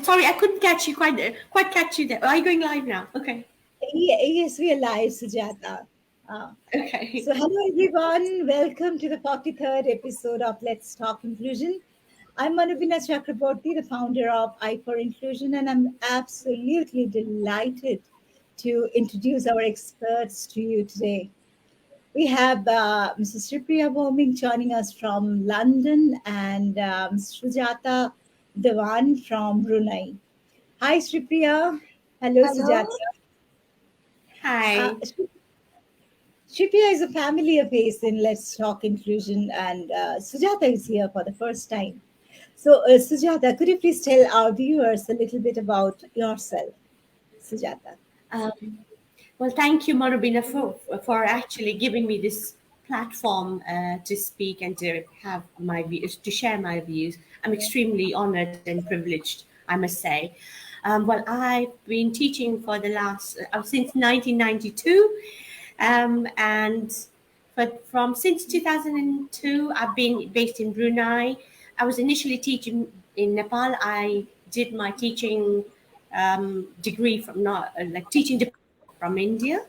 Sorry, I couldn't catch you quite catch you there. Are you going live now? Okay. Yes, we are live, Sujata. Uh, Okay. so, hello everyone. Welcome to the 43rd episode of Let's Talk Inclusion. I'm Manobina Chakraborty, the founder of I for Inclusion, and I'm absolutely delighted to introduce our experts to you today. We have Mrs. Sreepriya Bhowmik joining us from London and Sujata Dewan from Brunei. Hi, Sreepriya. Hello, Hello. Sujata. Uh, Hi. Shripya is a familiar face in Let's Talk Inclusion, and Sujata is here for the first time. So, Sujata, could you please tell our viewers a little bit about yourself, Sujata? Um, well, thank you, Manobina, for actually giving me this platform to speak and to have my views, to share my views. I'm extremely honored and privileged, I must say. Well, I've been teaching for the last since 1992, and but from since 2002, I've been based in Brunei. I was initially teaching in Nepal. I did my teaching degree from not like teaching diploma from India,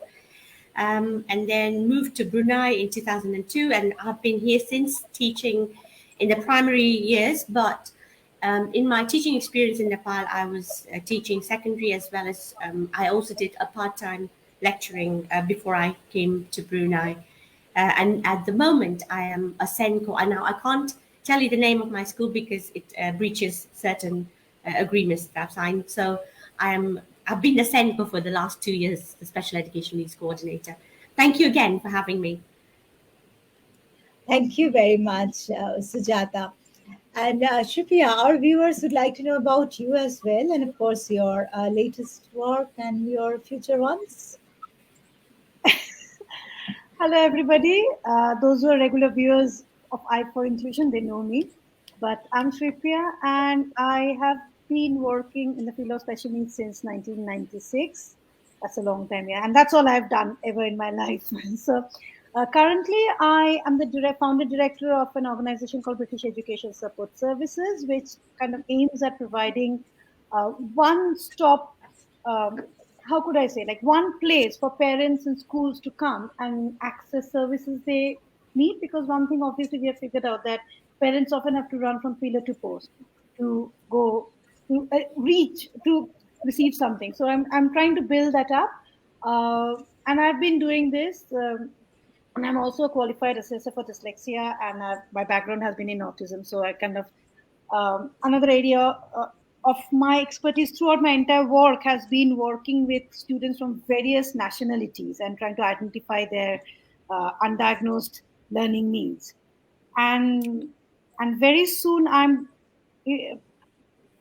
and then moved to Brunei in 2002, and I've been here since teaching in the primary years. But in my teaching experience in Nepal, I was teaching secondary as well as I also did a part-time lecturing before I came to Brunei. And at the moment, I am a Senko. And now I can't tell you the name of my school because it breaches certain agreements that I've signed. So I've been a Senko for the last 2 years, the Special Education Needs Coordinator. Thank you again for having me. Thank you very much, Sujata. And Shripriya, our viewers would like to know about you as well, and of course, your latest work and your future ones. Hello, everybody. Those who are regular viewers of I for Inclusion, they know me. But I'm Sreepriya, and I have been working in the field of special needs since 1996. That's a long time, yeah. And that's all I've done ever in my life. So, currently, I am the founder director of an organization called British Education Support Services, which kind of aims at providing one-stop how could I say, like one place for parents and schools to come and access services they need. Because one thing, obviously, we have figured out that parents often have to run from pillar to post to go to reach to receive something. So I'm trying to build that up, and I've been doing this. And I'm also a qualified assessor for dyslexia, and my background has been in autism. So I kind of another area of my expertise throughout my entire work has been working with students from various nationalities and trying to identify their undiagnosed learning needs. And and very soon I'm eh,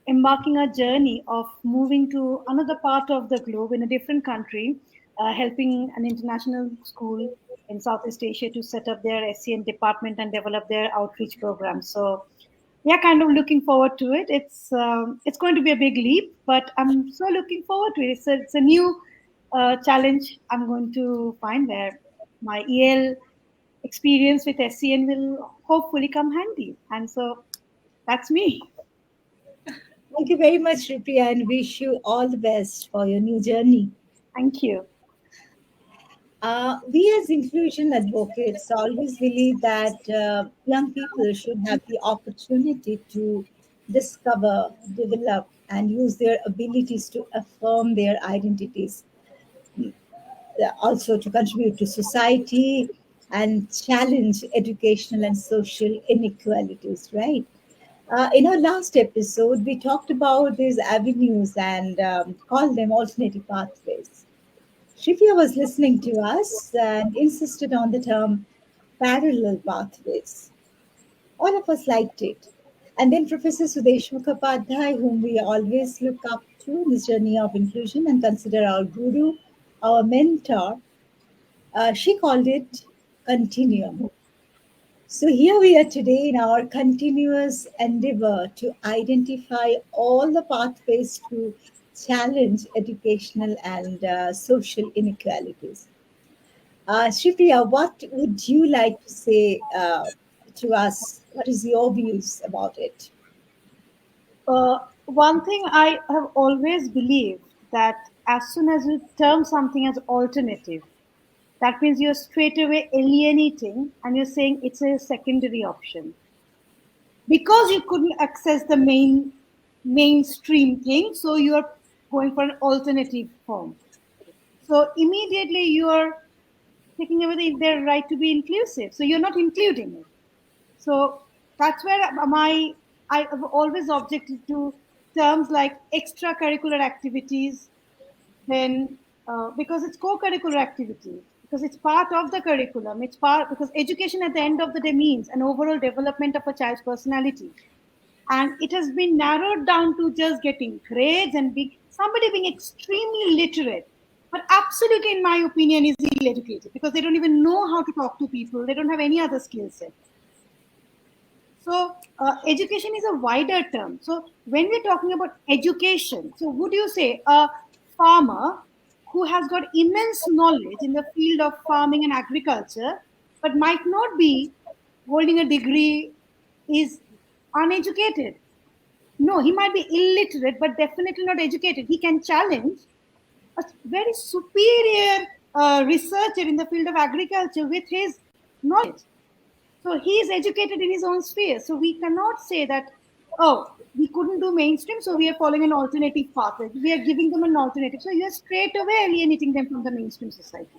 embarking a journey of moving to another part of the globe in a different country, helping an international school in Southeast Asia to set up their SCN department and develop their outreach program. So, yeah, kind of looking forward to it. It's going to be a big leap, but I'm so looking forward to it. It's a new challenge I'm going to find where my EL experience with SCN will hopefully come handy. And so that's me. Thank you very much, Shripriya, and wish you all the best for your new journey. Thank you. We as inclusion advocates always believe that young people should have the opportunity to discover, develop, and use their abilities to affirm their identities, also to contribute to society and challenge educational and social inequalities, right? In our last episode, we talked about these avenues and called them alternative pathways. Shivya was listening to us and insisted on the term parallel pathways. All of us liked it. And then Professor Sudesh Mukhopadhyay, whom we always look up to in this journey of inclusion and consider our guru, our mentor, she called it Continuum. So here we are today in our continuous endeavor to identify all the pathways to challenge educational and social inequalities. Shripriya, what would you like to say to us? What is your views about it? one thing I have always believed, that as soon as you term something as alternative, that means you're straight away alienating and you're saying it's a secondary option. Because you couldn't access the mainstream thing, so you're going for an alternative form. So immediately you're taking away their right to be inclusive. So you're not including it. So that's where I have always objected to terms like extracurricular activities, then because it's co-curricular activity, because it's part of the curriculum, it's part, because education at the end of the day means an overall development of a child's personality, and it has been narrowed down to just getting grades and being somebody being extremely literate, but absolutely, in my opinion, is ill-educated because they don't even know how to talk to people. They don't have any other skill set. So education is a wider term. So when we're talking about education, so would you say a farmer who has got immense knowledge in the field of farming and agriculture, but might not be holding a degree, is uneducated? No, he might be illiterate, but definitely not educated. He can challenge a very superior researcher in the field of agriculture with his knowledge. So he is educated in his own sphere. So we cannot say that, oh, we couldn't do mainstream, so we are following an alternative path. We are giving them an alternative. So you are straight away alienating them from the mainstream society.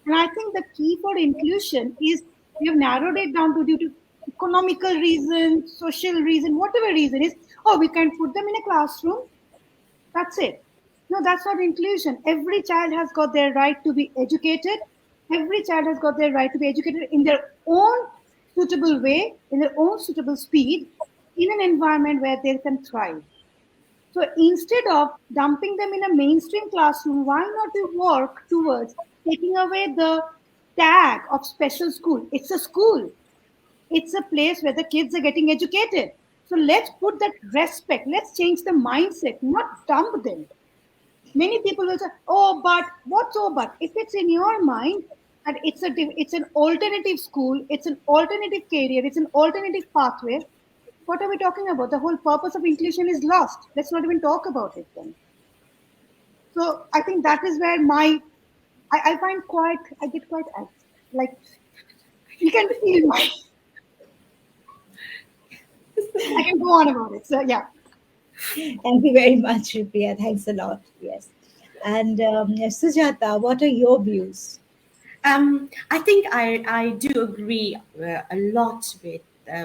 And I think the key for inclusion is we have narrowed it down to due to economical reason, social reason, whatever reason is, oh, we can put them in a classroom. That's it. No, that's not inclusion. Every child has got their right to be educated. Every child has got their right to be educated in their own suitable way, in their own suitable speed, in an environment where they can thrive. So instead of dumping them in a mainstream classroom, why not we work towards taking away the tag of special school? It's a school. It's a place where the kids are getting educated. So let's put that respect. Let's change the mindset, not dump them. Many people will say, "Oh, but what's oh, but?" If it's in your mind that it's an alternative school, it's an alternative career, it's an alternative pathway. What are we talking about? The whole purpose of inclusion is lost. Let's not even talk about it then. So I think that is where I find quite I get quite like you can feel my I can go on about it. So yeah. Thank you very much, Sreepriya. Thanks a lot. Yes. And Sujata, what are your views? I think I do agree a lot with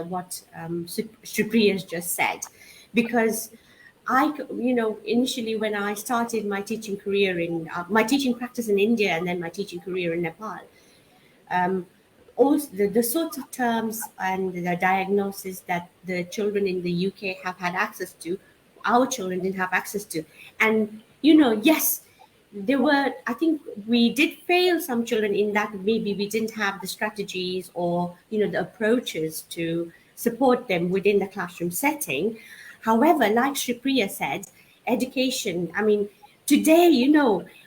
what Sreepriya has just said, because initially when I started my teaching career in my teaching practice in India and then my teaching career in Nepal, um, also the sorts of terms and the diagnosis that the children in the UK have had access to, our children didn't have access to. And, yes, there were, I think we did fail some children in that maybe we didn't have the strategies or, the approaches to support them within the classroom setting. However, like Sreepriya said, education, I mean, today,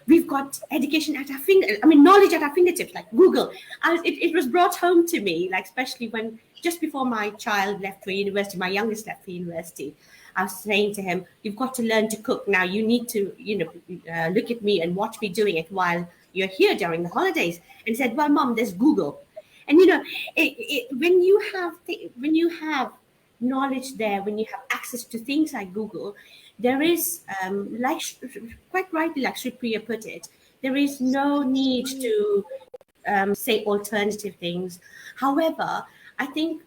we've got education at our knowledge at our fingertips, like Google. It was brought home to me, like especially when just before my child left for university, my youngest left for university, I was saying to him, "You've got to learn to cook now. You need to, look at me and watch me doing it while you're here during the holidays." And he said, "Well, Mom, there's Google." And when you have knowledge there, when you have access to things like Google, there is, quite rightly, like Sreepriya put it, there is no need to say alternative things. However, I think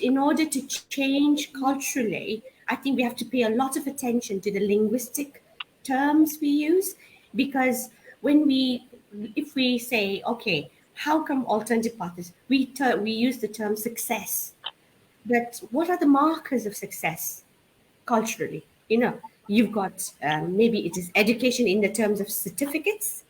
in order to change culturally, I think we have to pay a lot of attention to the linguistic terms we use, because if we say, okay, how come alternative paths? We use the term success, but what are the markers of success culturally? You've got maybe it is education in the terms of certificates.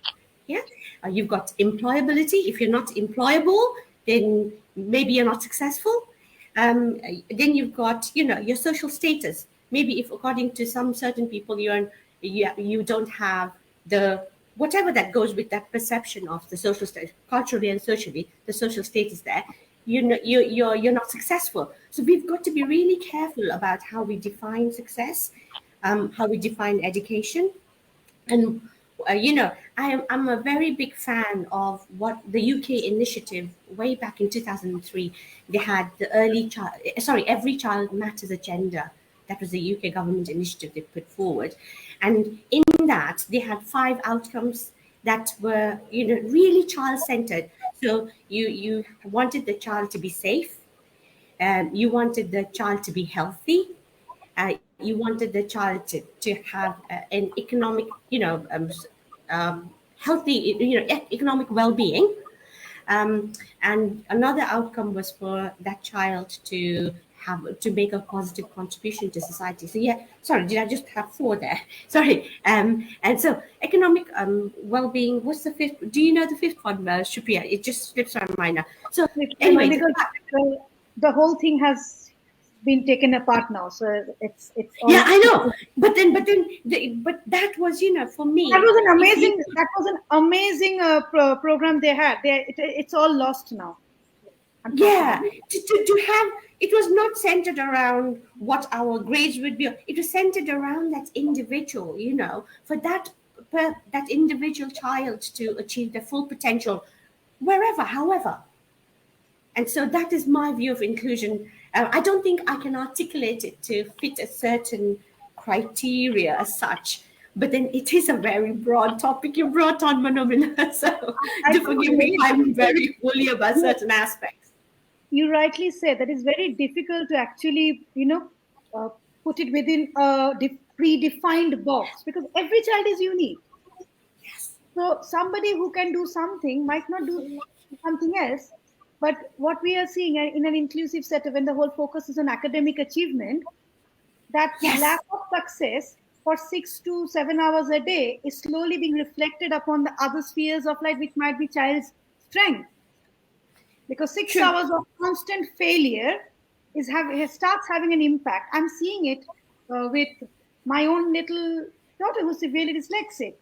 Yeah, you've got employability. If you're not employable, then maybe you're not successful. Then you've got your social status. Maybe if according to some certain people you don't have the whatever that goes with that perception of the social status, culturally and socially, the social status there, you're not successful. So we've got to be really careful about how we define success, how we define education. And I'm a very big fan of what the UK initiative way back in 2003. They had the Every Child Matters agenda. That was the UK government initiative they put forward, and in that they had 5 outcomes that were really child centered. So you wanted the child to be safe, you wanted the child to be healthy, you wanted the child to have an economic, healthy, economic well-being. And another outcome was for that child to make a positive contribution to society. So yeah, sorry, did I just have 4 there? Sorry. And so economic well-being. What's the fifth? Do you know the fifth one, Shupriya? It just slips my mind now. So anyway, because the whole thing has been taken apart now, so it's all. Yeah, I know, but that was, for me, that was an amazing program they had. It's all lost now. Yeah, to have, it was not centered around what our grades would be. It was centered around that individual, for that individual child to achieve their full potential, wherever, however. And so that is my view of inclusion. I don't think I can articulate it to fit a certain criteria as such, but then it is a very broad topic you brought on, Manobina. So do forgive me if I'm very woolly about certain aspects. You rightly said that it's very difficult to actually, put it within a predefined box, because every child is unique. Yes. So somebody who can do something might not do something else. But what we are seeing in an inclusive setup, when the whole focus is on academic achievement, that Yes. lack of success for 6 to 7 hours a day is slowly being reflected upon the other spheres of life, which might be child's strength. Because 6 True. hours of constant failure starts having an impact. I'm seeing it with my own little daughter who's severely dyslexic.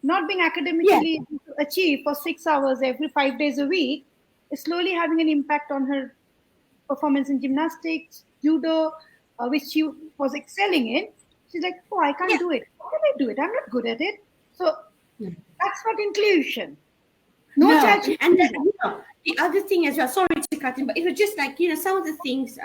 Not being academically able to achieve for 6 hours every 5 days a week is slowly having an impact on her performance in gymnastics, judo, which she was excelling in. She's like, oh, I can't do it. How can I do it? I'm not good at it. So that's not inclusion. No child should and do then, the other thing as well, sorry to cut in, but it was just like, some of the things,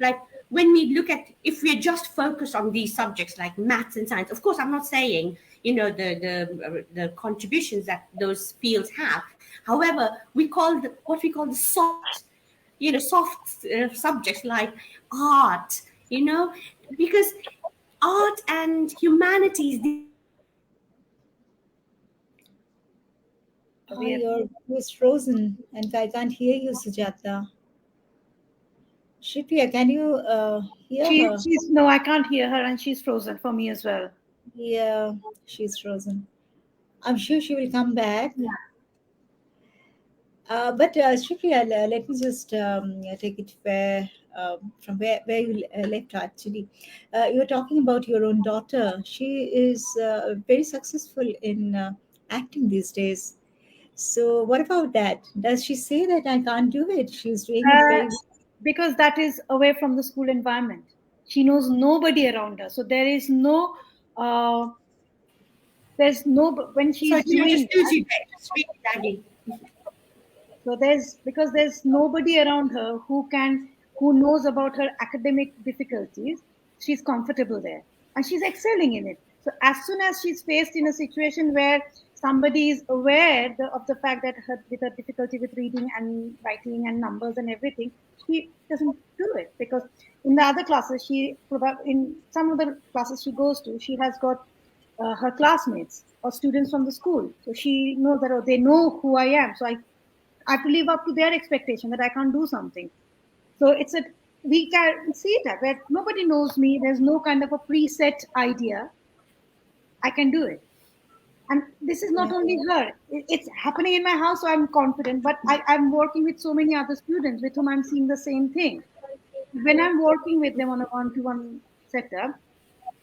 like when we look at, if we're just focused on these subjects like maths and science, of course, I'm not saying, the contributions that those fields have. However, what we call the soft, subjects like art, because art and humanities, Your voice frozen, and I can't hear you, Sujata. Sreepriya, can you hear her? she's no, I can't hear her, and she's frozen for me as well. Yeah, she's frozen. I'm sure she will come back. Yeah. But Sreepriya, let me just take it from where you left actually. You were talking about your own daughter. She is very successful in acting these days. So what about that? Does she say that I can't do it? She's doing it Uh, very well. because that is away from the school environment. She knows nobody around her, so there is no. There's no when sorry, she's you're doing just that. losing that, just really lagging. So there's nobody around her who knows about her academic difficulties. She's comfortable there and she's excelling in it. So as soon as she's faced in a situation where somebody is aware of the fact that with her difficulty with reading and writing and numbers and everything, she doesn't do it, because in the other classes in some of the classes she goes to, she has got her classmates or students from the school. So she knows that, oh, they know who I am. So I have to live up to their expectation that I can't do something. So we can see that where nobody knows me. There's no kind of a preset idea. I can do it. And this is not Yeah. only her. It's happening in my house, so I'm confident. But I'm working with so many other students with whom I'm seeing the same thing. When I'm working with them on a one-to-one setup,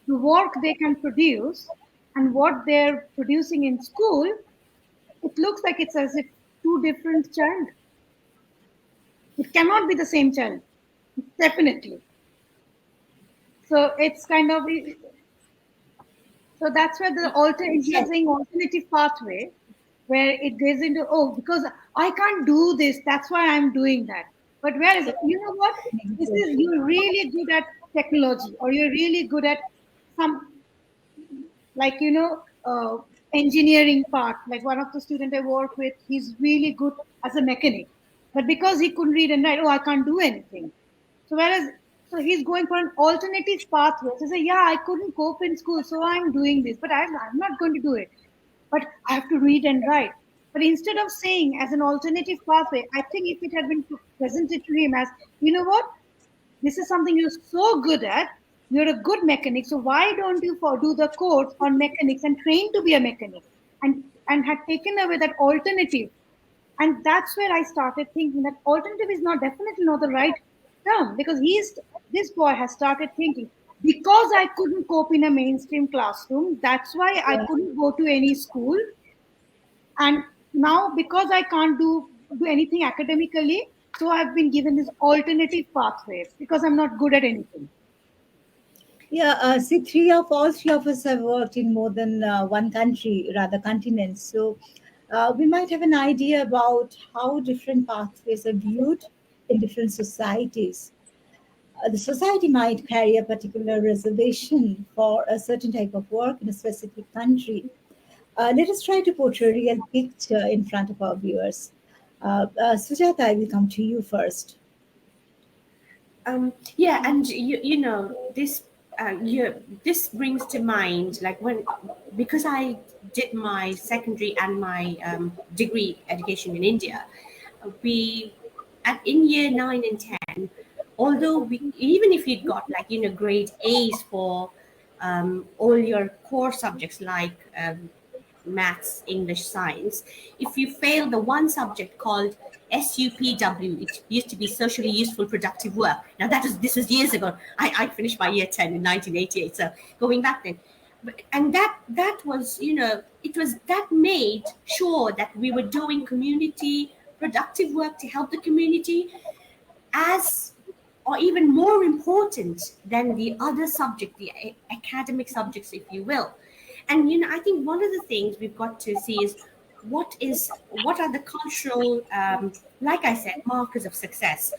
the work they can produce and what they're producing in school, it looks like it's as if two different child. It cannot be the same child, definitely. So it's kind of, so that's where the instead of Yes. saying alternative pathway, where it goes into, oh, because I can't do this, that's why I'm doing that. But whereas, you know what? This is, you're really good at technology, or you're really good at some, like, engineering part. Like one of the student I work with, he's really good as a mechanic. But because he couldn't read and write, oh, I can't do anything. So whereas, so he's going for an alternative pathway. So say, yeah, I couldn't cope in school, so I'm doing this, but I'm not going to do it. But I have to read and write. But instead of saying as an alternative pathway, I think if it had been presented to him as, you know what, this is something you're so good at. You're a good mechanic, so why don't you do the course on mechanics and train to be a mechanic? And had taken away that alternative. And that's where I started thinking that alternative is not definitely not the right term, because this boy has started thinking, because I couldn't cope in a mainstream classroom, that's why I Yeah. couldn't go to any school. And now because I can't do anything academically, so I've been given this alternative pathway because I'm not good at anything. Yeah, see, all three of us have worked in more than one country, rather continents. So we might have an idea about how different pathways are viewed in different societies. The society might carry a particular reservation for a certain type of work in a specific country. Let us try to portray a real picture in front of our viewers. Sujata, I will come to you first. Yeah, and this this brings to mind, like, when, because I did my secondary and my degree education in India, we at in year 9 and 10, although we, even if you got, like, grade A's for all your core subjects, like maths, English, science, if you fail the one subject called SUPW, it used to be socially useful productive work. Now this was years ago. I finished my year 10 in 1988, so going back then. And that was, it was, that made sure that we were doing community productive work to help the community, as, or even more important than the other subject, the academic subjects, if you will. And I think one of the things we've got to see is what are the cultural, like I said, markers of success.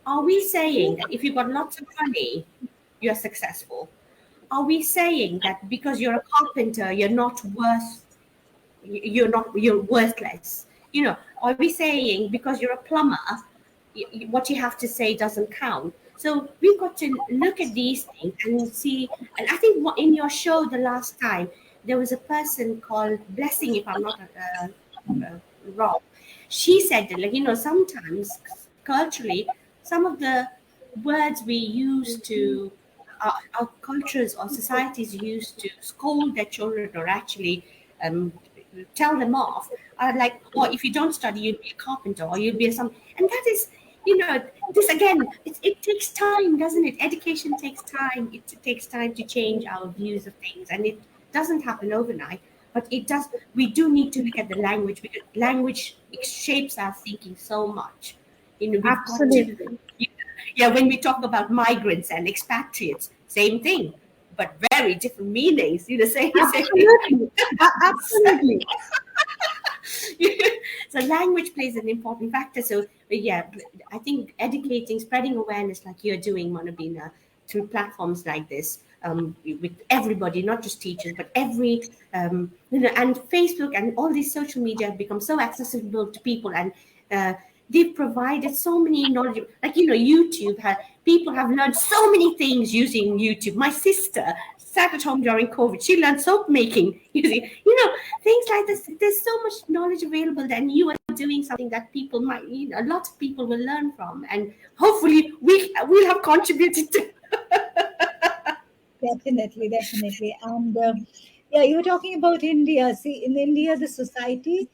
Are we saying that if you've got lots of money, you're successful? Are we saying that because you're a carpenter, you're worthless? Are we saying because you're a plumber, what you have to say doesn't count? So we've got to look at these things and see. And I think in your show the last time, there was a person called Blessing, if I'm not wrong. She said that, like, sometimes culturally, some of the words we use to, our cultures or societies use to scold their children, or actually um, tell them off, are like, or if you don't study, you'll be a carpenter, or you'll be a some. And that is, this again, it takes time, doesn't it? Education takes time. It takes time to change our views of things, and it doesn't happen overnight. But it does. We do need to look at the language, because language shapes our thinking so much. We've got to. Absolutely. Yeah, when we talk about migrants and expatriates, same thing, but very different meanings. Same. Absolutely. Absolutely. So language plays an important factor. So yeah, I think educating, spreading awareness, like you're doing, Manobina, through platforms like this, with everybody, not just teachers, but every, and Facebook and all these social media have become so accessible to people, and they've provided so many knowledge. Like, YouTube people have learned so many things using YouTube. My sister sat at home during COVID. She learned soap making using, things like this. There's so much knowledge available, and you are doing something that people might, a lot of people will learn from, and hopefully we'll have contributed to. Definitely, definitely. And yeah, you were talking about India. See, in India, the society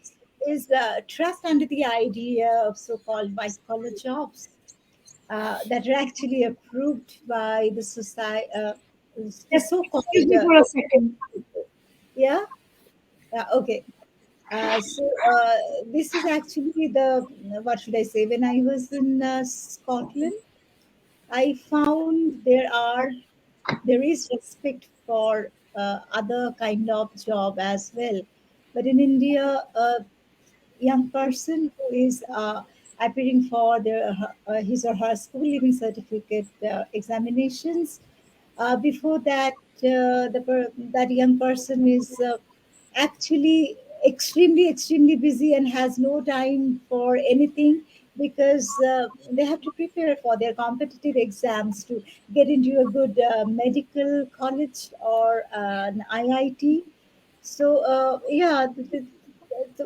is trapped under the idea of so called white collar jobs that are actually approved by the society, the Just so called, excuse me for a second. yeah, yeah, okay. This is actually the, what should I say, when I was in Scotland, I found there is respect for other kind of job as well. But in India, a young person who is appearing for his or her school leaving certificate examinations, before that, that young person is actually extremely busy and has no time for anything, because they have to prepare for their competitive exams to get into a good medical college or an IIT. So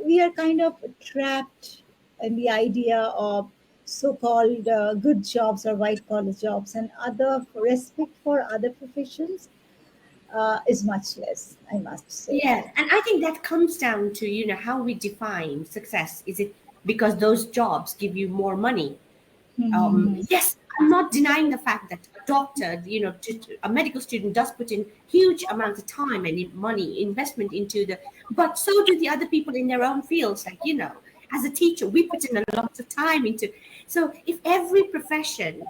we are kind of trapped in the idea of so-called good jobs or white collar jobs, and other respect for other professions is much less, I must say. Yeah, and I think that comes down to, how we define success. Is it because those jobs give you more money? Mhm. Yes, I'm not denying the fact that a doctor, a medical student does put in huge amounts of time and money investment into but so do the other people in their own fields. Like, as a teacher, we put in a lot of time into. So if every profession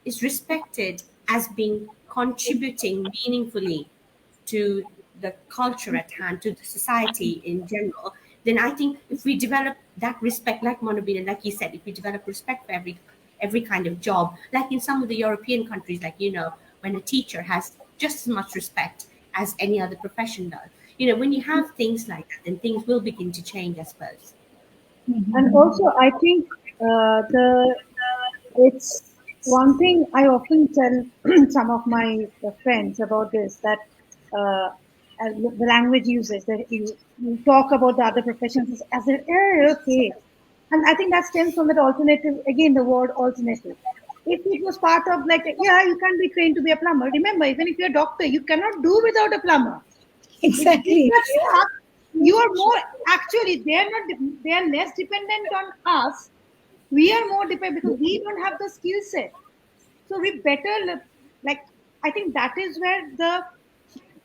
is respected as being contributing meaningfully to the culture at hand, to the society in general, then I think if we develop that respect, like Monobina, like you said, if we develop respect for every kind of job, like in some of the European countries, like when a teacher has just as much respect as any other profession does. When you have things like that, then things will begin to change, I suppose. And Mhm. also, I think the it's one thing I often tell some of my friends about this, that the language usage, that you talk about the other professions as a okay, and I think that stems from that alternative, again the word alternative. If it was part of, like, yeah, you can't be trained to be a plumber. Remember, even if you're a doctor, you cannot do without a plumber. If Exactly. you're stuck, you are more, actually they are not, they are less dependent on us. We are more dependent because we don't have the skill set. So we better like, I think that is where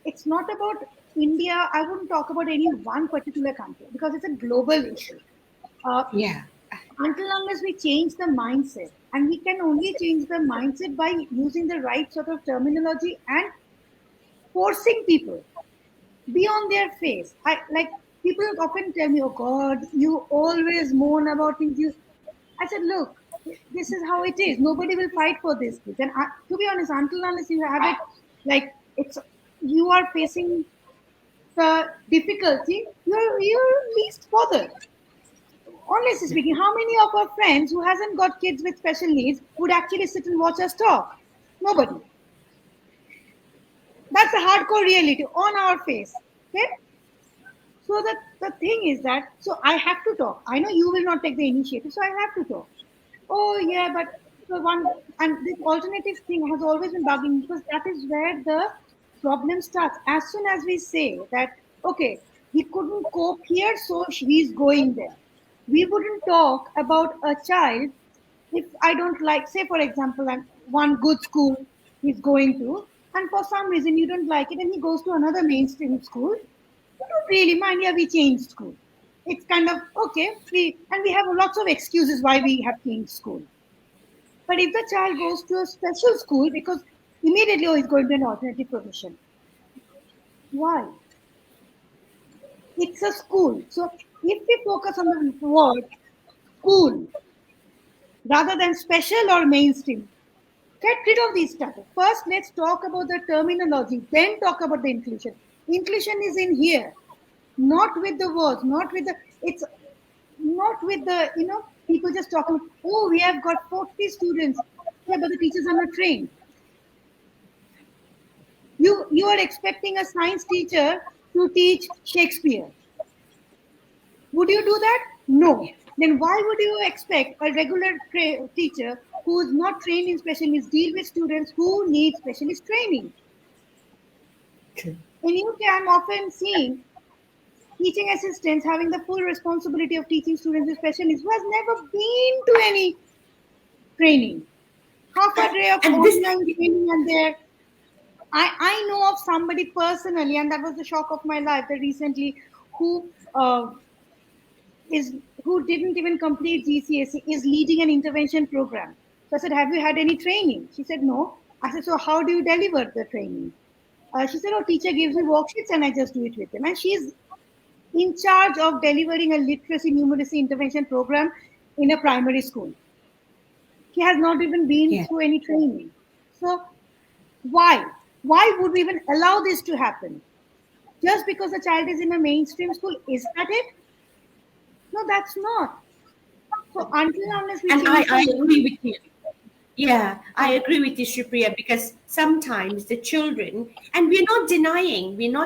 it's not about India. I wouldn't talk about any one particular country because it's a global issue. uh, Yeah. until unless we change the mindset, and we can only change the mindset by using the right sort of terminology and forcing people be on their face. I like, people often tell me, "Oh God, you always moan about things." I said, "Look, this is how it is. Nobody will fight for this." And to be honest, until unless you have it, like, it's, you are facing the difficulty, you're least bothered. Honestly speaking, how many of our friends who hasn't got kids with special needs would actually sit and watch us talk? Nobody. That's a hardcore reality on our face. Okay? So the thing is that, so I have to talk. I know you will not take the initiative, so I have to talk. Oh yeah, but the one, and this alternative thing has always been bugging me, because that is where the problem starts. As soon as we say that, okay, he couldn't cope here, so he's going there. We wouldn't talk about a child if I don't like, say for example, one good school he's going to, and for some reason you don't like it, and he goes to another mainstream school. You don't really mind. Yeah, we changed school. It's kind of okay. We have lots of excuses why we have changed school. But if the child goes to a special school because immediately, oh, he's going to an alternative profession. Why? It's a school. So if we focus on the word school rather than special or mainstream, get rid of these stuff. First, let's talk about the terminology, then talk about the inclusion. Inclusion is in here, not with the words, not with the, it's not with the, people just talking, oh, we have got 40 students. Yeah, but the teachers are not trained. You are expecting a science teacher to teach Shakespeare. Would you do that? No. Then why would you expect a regular teacher who is not trained in special needs deal with students who need specialist training? In UK, I'm often seeing teaching assistants having the full responsibility of teaching students with special needs who has never been to any training. Half a day of And this, online training, and there. I know of somebody personally, and that was the shock of my life, that recently, who is who didn't even complete GCSE is leading an intervention program. So I said, have you had any training? She said, no. I said, so how do you deliver the training? She said, oh, teacher gives me worksheets and I just do it with them. And she's in charge of delivering a literacy numeracy intervention program in a primary school. She has not even been Yeah. through any training. So why? Why would we even allow this to happen? Just because a child is in a mainstream school, is that it? No, that's not. So until unless we And I, change the I agree mind, with you. Yeah, I agree with you, Sreepriya, because sometimes the children, and we're not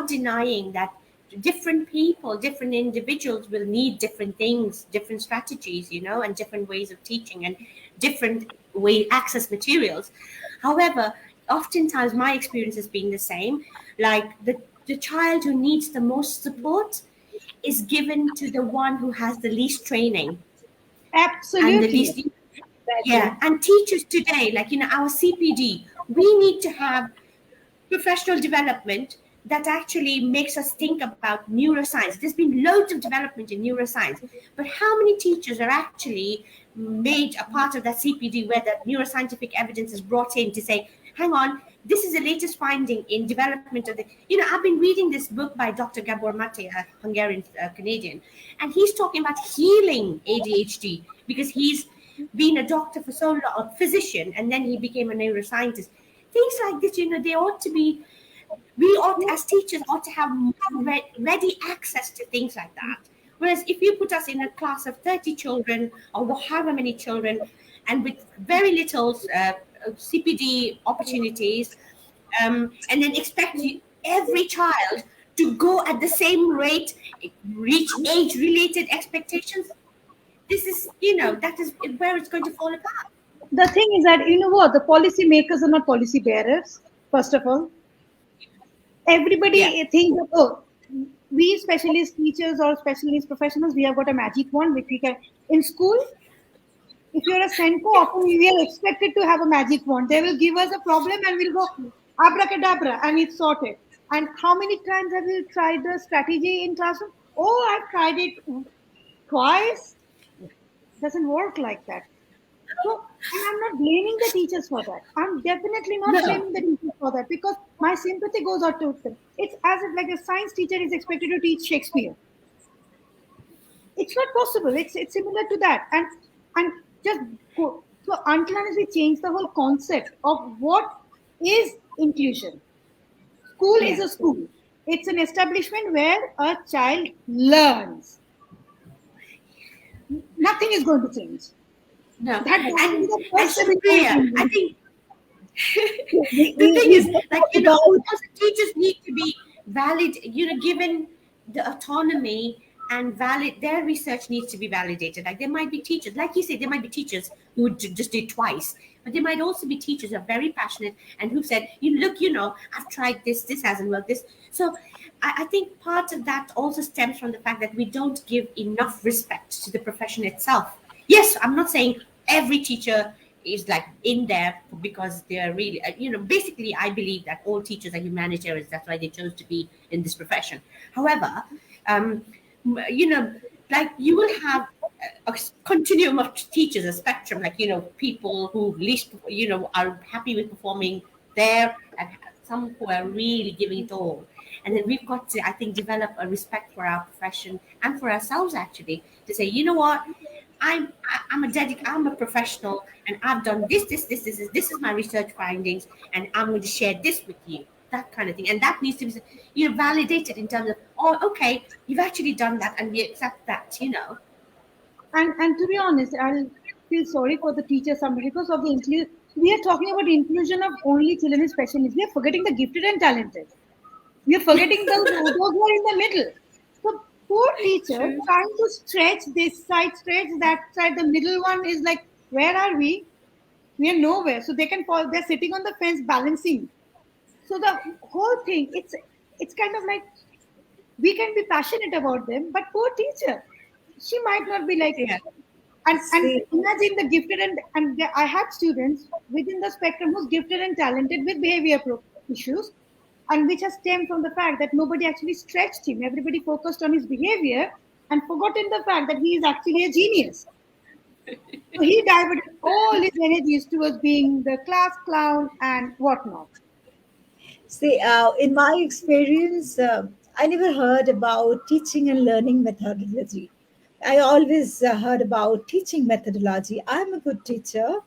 denying that different people, different individuals will need different things, different strategies, and different ways of teaching and different way access materials. However, oftentimes my experience has been the same. Like the child who needs the most support is given to the one who has the least training and the absolutely. least. Yeah, Exactly. and teachers today, like our CPD, we need to have professional development that actually makes us think about neuroscience. There's been loads of development in neuroscience, but how many teachers are actually made a part of that CPD where the neuroscientific evidence is brought in to say, hang on, this is the latest finding in development of the. I've been reading this book by Dr. Gabor Mate, a Hungarian Canadian, and he's talking about healing ADHD because he's been a doctor for so long, a physician, and then he became a neuroscientist. Things like this, they ought to be, we ought, as teachers, ought to have more ready access to things like that. Whereas if you put us in a class of 30 children or however many children, and with very little CPD opportunities, and then expect every child to go at the same rate, reach age-related expectations, this is, that is where it's going to fall apart. The thing is that you know what, the policy makers are not policy bearers. First of all, Yeah. everybody thinks that, oh, we specialist teachers or specialist professionals, we have got a magic wand which we can in school. If you're a Senko, often we are expected to have a magic wand. They will give us a problem and we'll go abracadabra and it's sorted. And how many times have you tried the strategy in classroom? Oh, I've tried it twice. Doesn't work like that. So, and I'm not blaming the teachers for that. I'm definitely not No. blaming the teachers for that because my sympathy goes out to them. It's as if like a science teacher is expected to teach Shakespeare. It's not possible. It's similar to that. And just go. So until unless we change the whole concept of what is inclusion, school is Yeah. a school. It's an establishment where a child learns. Nothing is going to change. No. That is And the and first Sreepriya, I thing. think the thing We is, just like, talked about also teachers need to be valid, given the autonomy and valid, their research needs to be validated. Like, there might be teachers, like you said, there might be teachers who just did twice, but there might also be teachers who are very passionate and who said, look, I've tried this hasn't worked, this. So I think part of that also stems from the fact that we don't give enough respect to the profession itself. Yes, I'm not saying every teacher is like in there because they're really, basically, I believe that all teachers are humanitarians. That's why they chose to be in this profession. However, um, you know, like you will have a continuum of teachers, a spectrum, like, people who least, are happy with performing there, and some who are really giving it all. And then we've got to, I think, develop a respect for our profession and for ourselves, actually, to say, you know what, I'm a professional, and I've done this is my research findings, and I'm going to share this with you. That kind of thing, and that needs to be, validated in terms of, oh, okay, you've actually done that, and we accept that. And to be honest, I'll feel sorry for the teachers sometimes because of the inclusion. We are talking about inclusion of only children with special needs. We are forgetting the gifted and talented. We are forgetting those who are in the middle. So poor teachers True. trying to stretch this side, stretch that side. The middle one is like, where are we? We are nowhere. So they can fall. They're sitting on the fence balancing. So the whole thing, it's kind of like we can be passionate about them, but poor teacher, she might not be like. Yeah. And see, imagine the gifted I had students within the spectrum who's gifted and talented with behavior issues, and which has stemmed from the fact that nobody actually stretched him. Everybody focused on his behavior, and forgotten the fact that he is actually a genius. So he diverted all his energies towards being the class clown and whatnot. See, in my experience, I never heard about teaching and learning methodology. I always heard about teaching methodology. I'm a good teacher.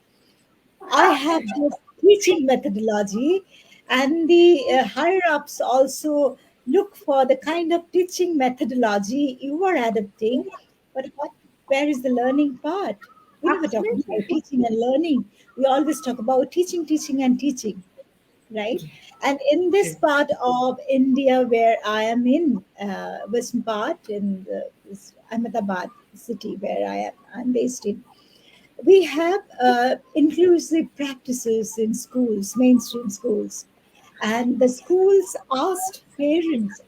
I have this teaching methodology, and the higher ups also look for the kind of teaching methodology you are adopting. But where is the learning part? We never talk Absolutely. about teaching and learning. We always talk about teaching, teaching, and teaching, right? And in this True. part of India where I am in, western part, in this Ahmedabad city where I'm based in, we have inclusive practices in schools, mainstream schools. And the schools asked parents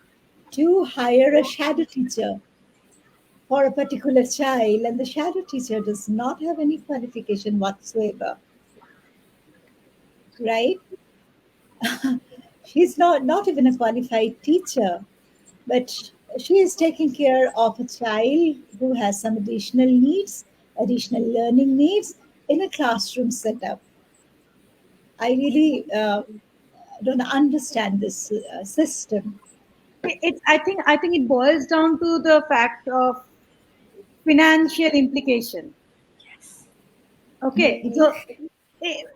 to hire a shadow teacher for a particular child, and the shadow teacher does not have any qualification whatsoever, right? She's not even a qualified teacher, but she is taking care of a child who has some additional needs, additional learning needs in a classroom setup. I really don't understand this system. I think it boils down to the fact of financial implication. Okay, Maybe. so it,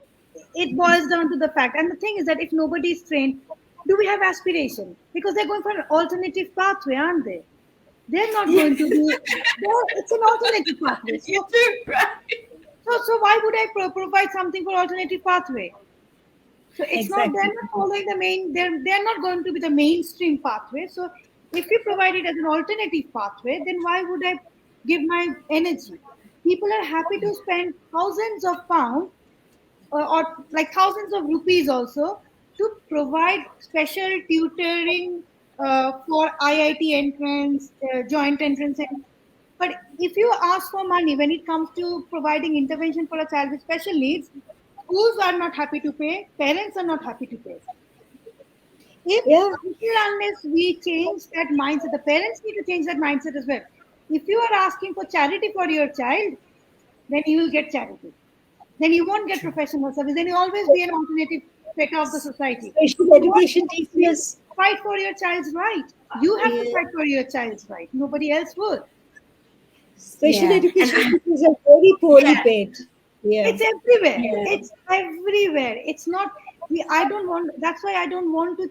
it boils down to the fact, and the thing is that if nobody is trained, do we have aspiration? Because they're going for an alternative pathway, aren't they? They're not Yeah. going to be. It's an alternative pathway. You So, do, right? so why would I provide something for alternative pathway? So it's not Exactly. they're not following the main. They're not going to be the mainstream pathway. So if we provide it as an alternative pathway, then why would I give my energy? People are happy to spend thousands of pounds or like thousands of rupees also to provide special tutoring for IIT entrance, joint entrance. But if you ask for money when it comes to providing intervention for a child with special needs, schools are not happy to pay, parents are not happy to pay. If Yeah, until unless we change that mindset, the parents need to change that mindset as well. If you are asking for charity for your child, then you will get charity. Then you won't get True. professional service. Then you always be an alternative specter of the society. special So what education you teachers. fight for your child's right. You have to Yeah, fight for your child's right. Nobody else would. special Yeah. And education teachers are very poorly yeah, paid. Yeah, It's everywhere. yeah. It's everywhere. It's not. I don't want. That's why I don't want to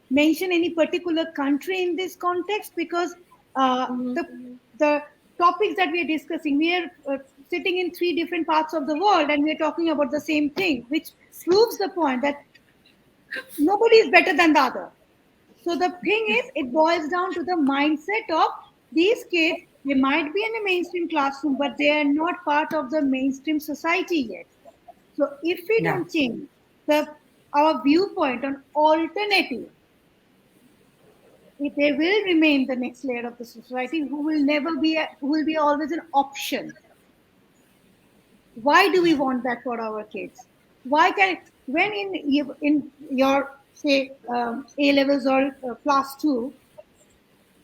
mention any particular country in this context because the topics that we are discussing, we are sitting in three different parts of the world and we are talking about the same thing, which proves the point that nobody is better than the other. So the thing is, it boils down to the mindset of these kids. They might be in a mainstream classroom, but they are not part of the mainstream society yet. So if we No. don't change the our viewpoint on alternative, they will remain the next layer of the society who will never be who will be always an option. Why do we want that for our kids? Why can when in your say A levels or class two,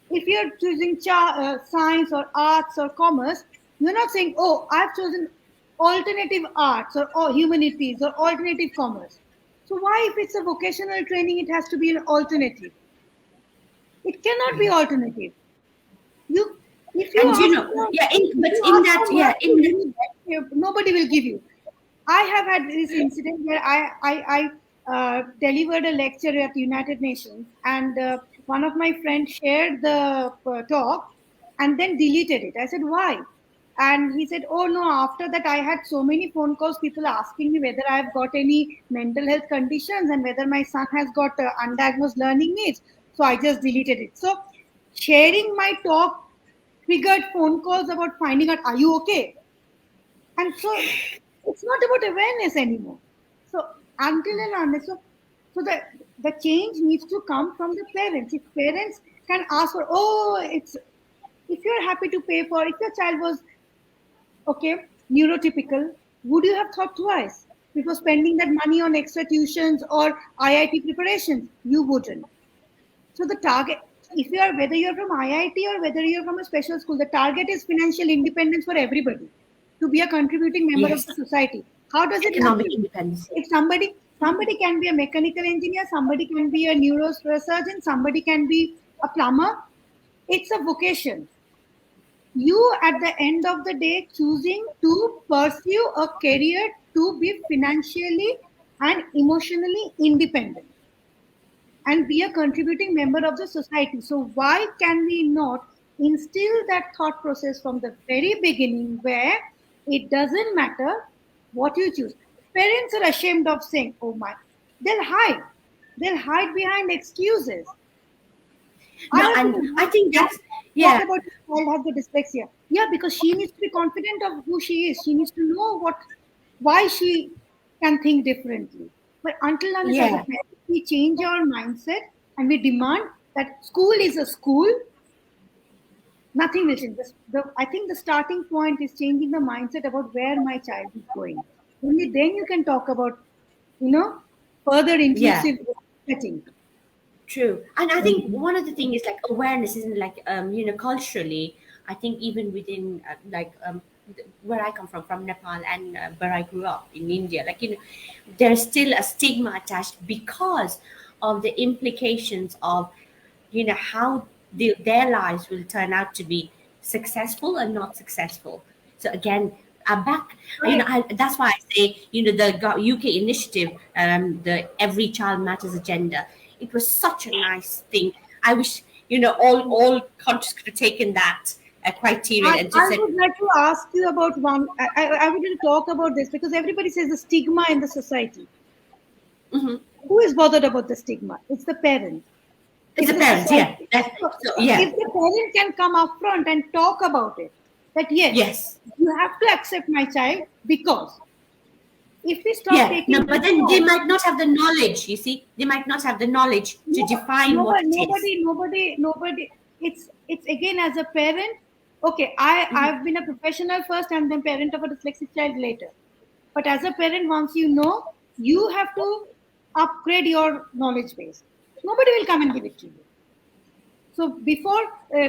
if you're choosing science or arts or commerce, you're not saying, "Oh, I've chosen alternative arts or humanities or alternative commerce." So why, if it's a vocational training, it has to be an alternative? It cannot be Yeah. alternative. You, if you And ask for, yeah, if but you in ask that, for yeah, money, nobody will give you. I have had this incident where I delivered a lecture at United Nations, and one of my friends shared the talk and then deleted it. I said, "Why?" And he said, "Oh no, after that, I had so many phone calls, people asking me whether I've got any mental health conditions and whether my son has got undiagnosed learning needs. So I just deleted it." So sharing my talk triggered phone calls about finding out, "Are you okay?" And so it's not about awareness anymore. So until and unless, so the change needs to come from the parents. If parents can ask for, "Oh, it's if you're happy to pay for, if your child was okay, neurotypical, would you have thought twice before spending that money on extra tuitions or IIT preparations?" You wouldn't. So the target, if you are, whether you're from IIT or whether you're from a special school, the target is financial independence for everybody, to be a contributing member of Yes. the society. How does it Economic happen? independence. If somebody can be a mechanical engineer, somebody can be a neurosurgeon, somebody can be a plumber. It's a vocation. You at the end of the day choosing to pursue a career to be financially and emotionally independent and be a contributing member of the society. So why can we not instill that thought process from the very beginning, where it doesn't matter what you choose? Parents are ashamed of saying, oh my, they'll hide. They'll hide behind excuses. I No, have and I to think that's, talk yeah, about the child has the dyslexia. Yeah, because she needs to be confident of who she is. She needs to know why she can think differently. But until unless as a yeah. parent we change our mindset and we demand that school is a school, nothing will change. I think the starting point is changing the mindset about where my child is going. Only then you can talk about, further Yeah. inclusive setting. True. And I think Mhm. one of the thing is like awareness isn't like culturally. I think even within where I come from Nepal, and where I grew up in India, like there's still a stigma attached because of the implications of how their lives will turn out to be successful and not successful. So again, back, Correct. that's why I say, the UK initiative, the Every Child Matters agenda. It was such a nice thing. I wish all countries could have taken that criteria and just I said, would like to ask you about one. I would like to talk about this because everybody says the stigma in the society. hmm Who is bothered about the stigma? It's the parent. it's It's the the parents, yeah. society. So So yeah, if the parent can come up front and talk about it, that yes, yes. you have to accept my child because if we start Yeah, no, taking but this then they form, might not have the knowledge, you see. They might not have the knowledge to define what it is. nobody. It's again as a parent. Okay, I've been a professional first and then parent of a dyslexic child later. But as a parent, once you know, you have to upgrade your knowledge base. Nobody will come and give it to you. So before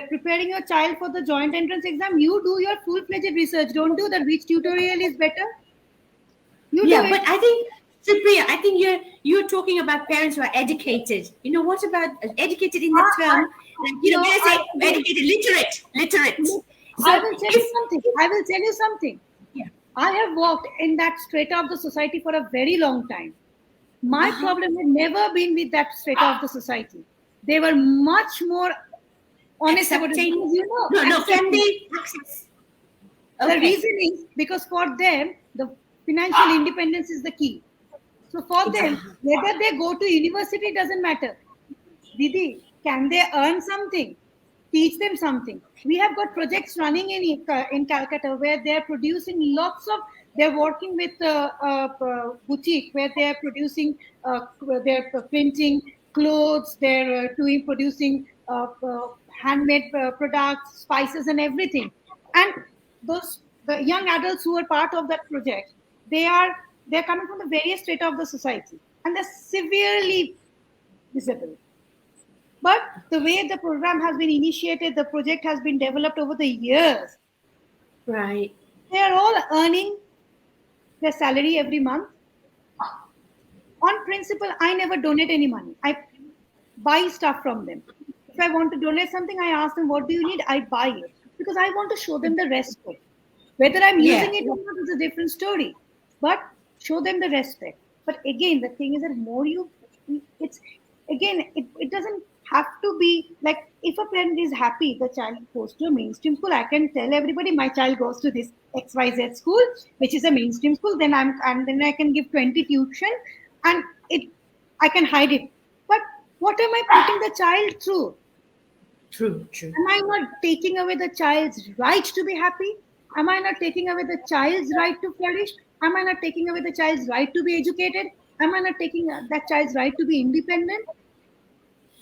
preparing your child for the joint entrance exam, you do your full-fledged research. Don't do that. Which tutorial is better? You do Yeah, it. but I think, Sreepriya, I think you're talking about parents who are educated. What about educated in the term? Like, when I I say again, educated, literate. look, I So will tell you if something. I will tell you something. yeah, I have worked in that strata of the society for a very long time. My uh-huh. problem had never been with that strata of the society. They were much more honest about it Accepting, because no, can accepting. they access? The Okay, reason is because for them the financial independence is the key. So for them, exactly. whether they go to university doesn't matter. Didi, can they earn something? Teach them something. We have got projects running in Calcutta where they are producing lots of. They're working with boutique where they are producing. They're printing clothes. They're doing producing handmade products, spices, and everything. And the young adults who are part of that project, they're coming from the various strata of the society, and they're severely visible. But the way the program has been initiated, the project has been developed over the years. Right. They are all earning their salary every month. On principle, I never donate any money. I buy stuff from them. If I want to donate something, I ask them, what do you need? I buy it because I want to show them the respect. Whether I'm using Yeah. it or not is a different story, but show them the respect. But again, the thing is that more it's again, it doesn't have to be like if a parent is happy, the child goes to a mainstream school. I can tell everybody my child goes to this XYZ school, which is a mainstream school. And then I can give 20 tuition, and it I can hide it. But what am I putting the child through? True. True. Am I not taking away the child's right to be happy? Am I not taking away the child's right to flourish? Am I not taking away the child's right to be educated? Am I not taking that child's right to be independent?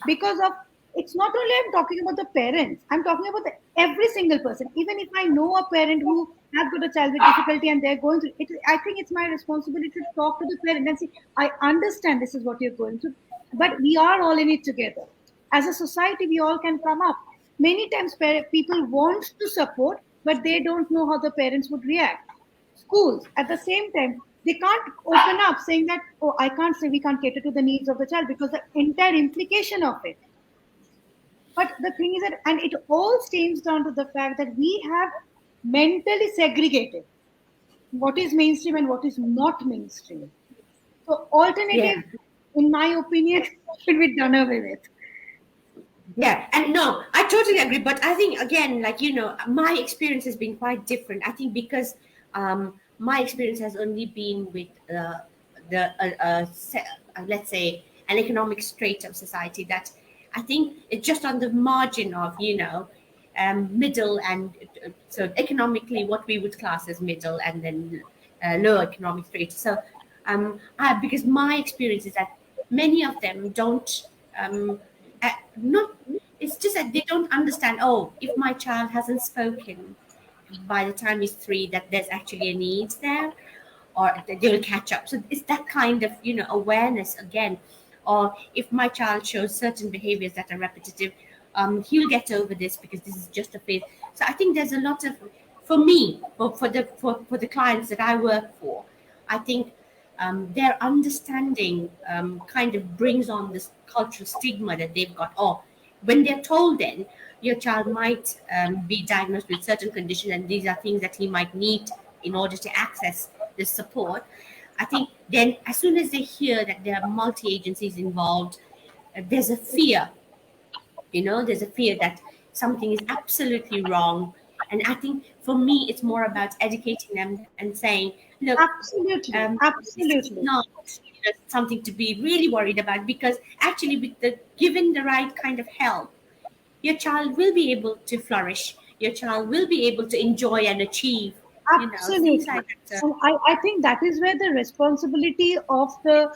Because of it's not only I'm talking about the parents, I'm talking about every single person. Even if I know a parent who has got a child with difficulty and they're going through it, I think it's my responsibility to talk to the parent and say, I understand this is what you're going through, but we are all in it together. As a society, we all can come up. Many times people want to support, but they don't know how the parents would react. Schools, at the same time, they can't open up saying that, oh, I can't say we can't cater to the needs of the child because the entire implication of it. But the thing is that, and it all stems down to the fact that we have mentally segregated what is mainstream and what is not mainstream. So, Yeah. alternative, in my opinion, should be done away with. Yeah, and no, I totally agree. But I think again, like my experience has been quite different. I think because my experience has only been with let's say an economic strata of society that I think it's just on the margin of middle and so economically what we would class as middle and then lower economic strata. So because my experience is that many of them don't not it's just that they don't understand, oh, if my child hasn't spoken by the time he's 3, that there's actually a need there, or that they'll catch up. So it's that kind of awareness again. Or if my child shows certain behaviors that are repetitive, he'll get over this because this is just a phase. So I think there's a lot of, for me, for the clients that I work for, I think their understanding kind of brings on this cultural stigma that they've got. Or when they're told, then your child might be diagnosed with certain condition, and these are things that he might need in order to access this support. I think then as soon as they hear that there are multi agencies involved, there's a fear. There's a fear that something is absolutely wrong. And I think for me, it's more about educating them and saying, look, Absolutely, this is absolutely. not something to be really worried about, because actually, with the given the right kind of help, your child will be able to flourish. Your child will be able to enjoy and achieve, things Absolutely. like that. And I think that is where the responsibility of the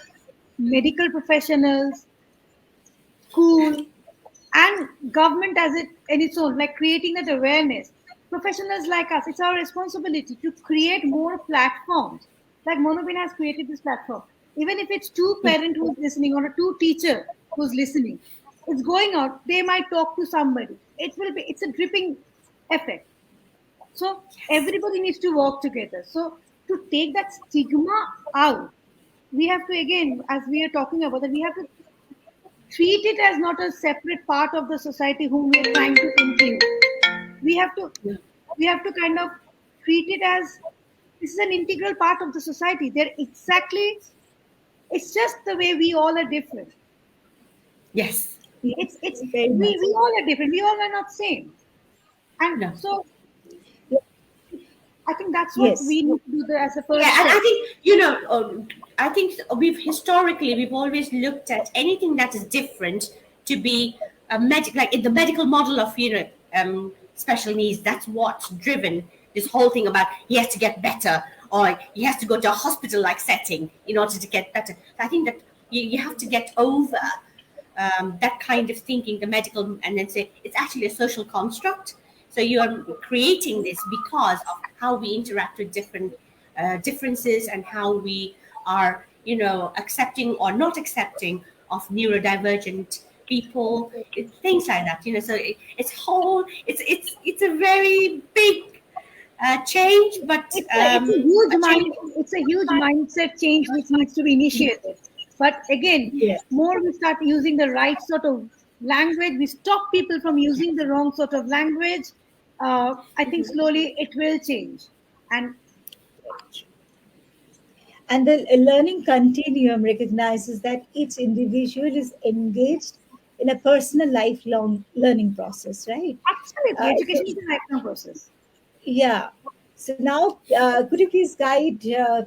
medical professionals, school, and government as it in its own, like creating that awareness. Professionals like us, it's our responsibility to create more platforms. Like Monobin has created this platform. Even if it's two Yeah. parent who's listening or a two teacher who's listening, it's going out. They might talk to somebody. It's a dripping effect. So Yes. everybody needs to work together. So to take that stigma out, we have to, again, as we are talking about that, we have to treat it as not a separate part of the society whom we are trying to include. We have to Yeah. we have to kind of treat it as this is an integral part of the society. It's just the way we all are different. Yes. It's Very much. we all are different. We all are not same. And No. so I think that's what Yes. we need to do as a Yeah, first and I step. think I think we've always looked at anything that is different to be a like in the medical model of special needs. That's what's driven this whole thing about he has to get better, or he has to go to a hospital-like setting in order to get better. So I think that you have to get over that kind of thinking, the medical, and then say it's actually a social construct. So you are creating this because of how we interact with different differences, and how we are, accepting or not accepting of neurodivergent people, things like that. So it's a very big change, but It's a huge mindset change which needs to be initiated. But again, Yes. more we start using the right sort of language, we stop people from using the wrong sort of language. I think slowly it will change. And And the learning continuum recognizes that each individual is engaged in a personal lifelong learning process, right? absolutely, So, education is a lifelong process. yeah. So now, could you please guide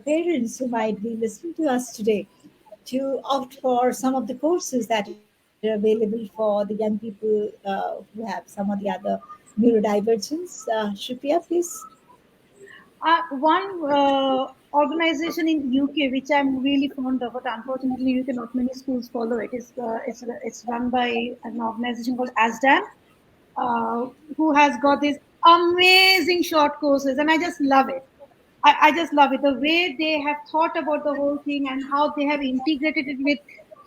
parents who might be listening to us today to opt for some of the courses that are available for the young people who have some or the other neurodivergence? Shrupriya, please. One organization in UK which I'm really fond of, but unfortunately UK not many schools follow it. It's run by an organization called ASDAN, who has got these amazing short courses, and I just love it. I just love it. The way they have thought about the whole thing and how they have integrated it with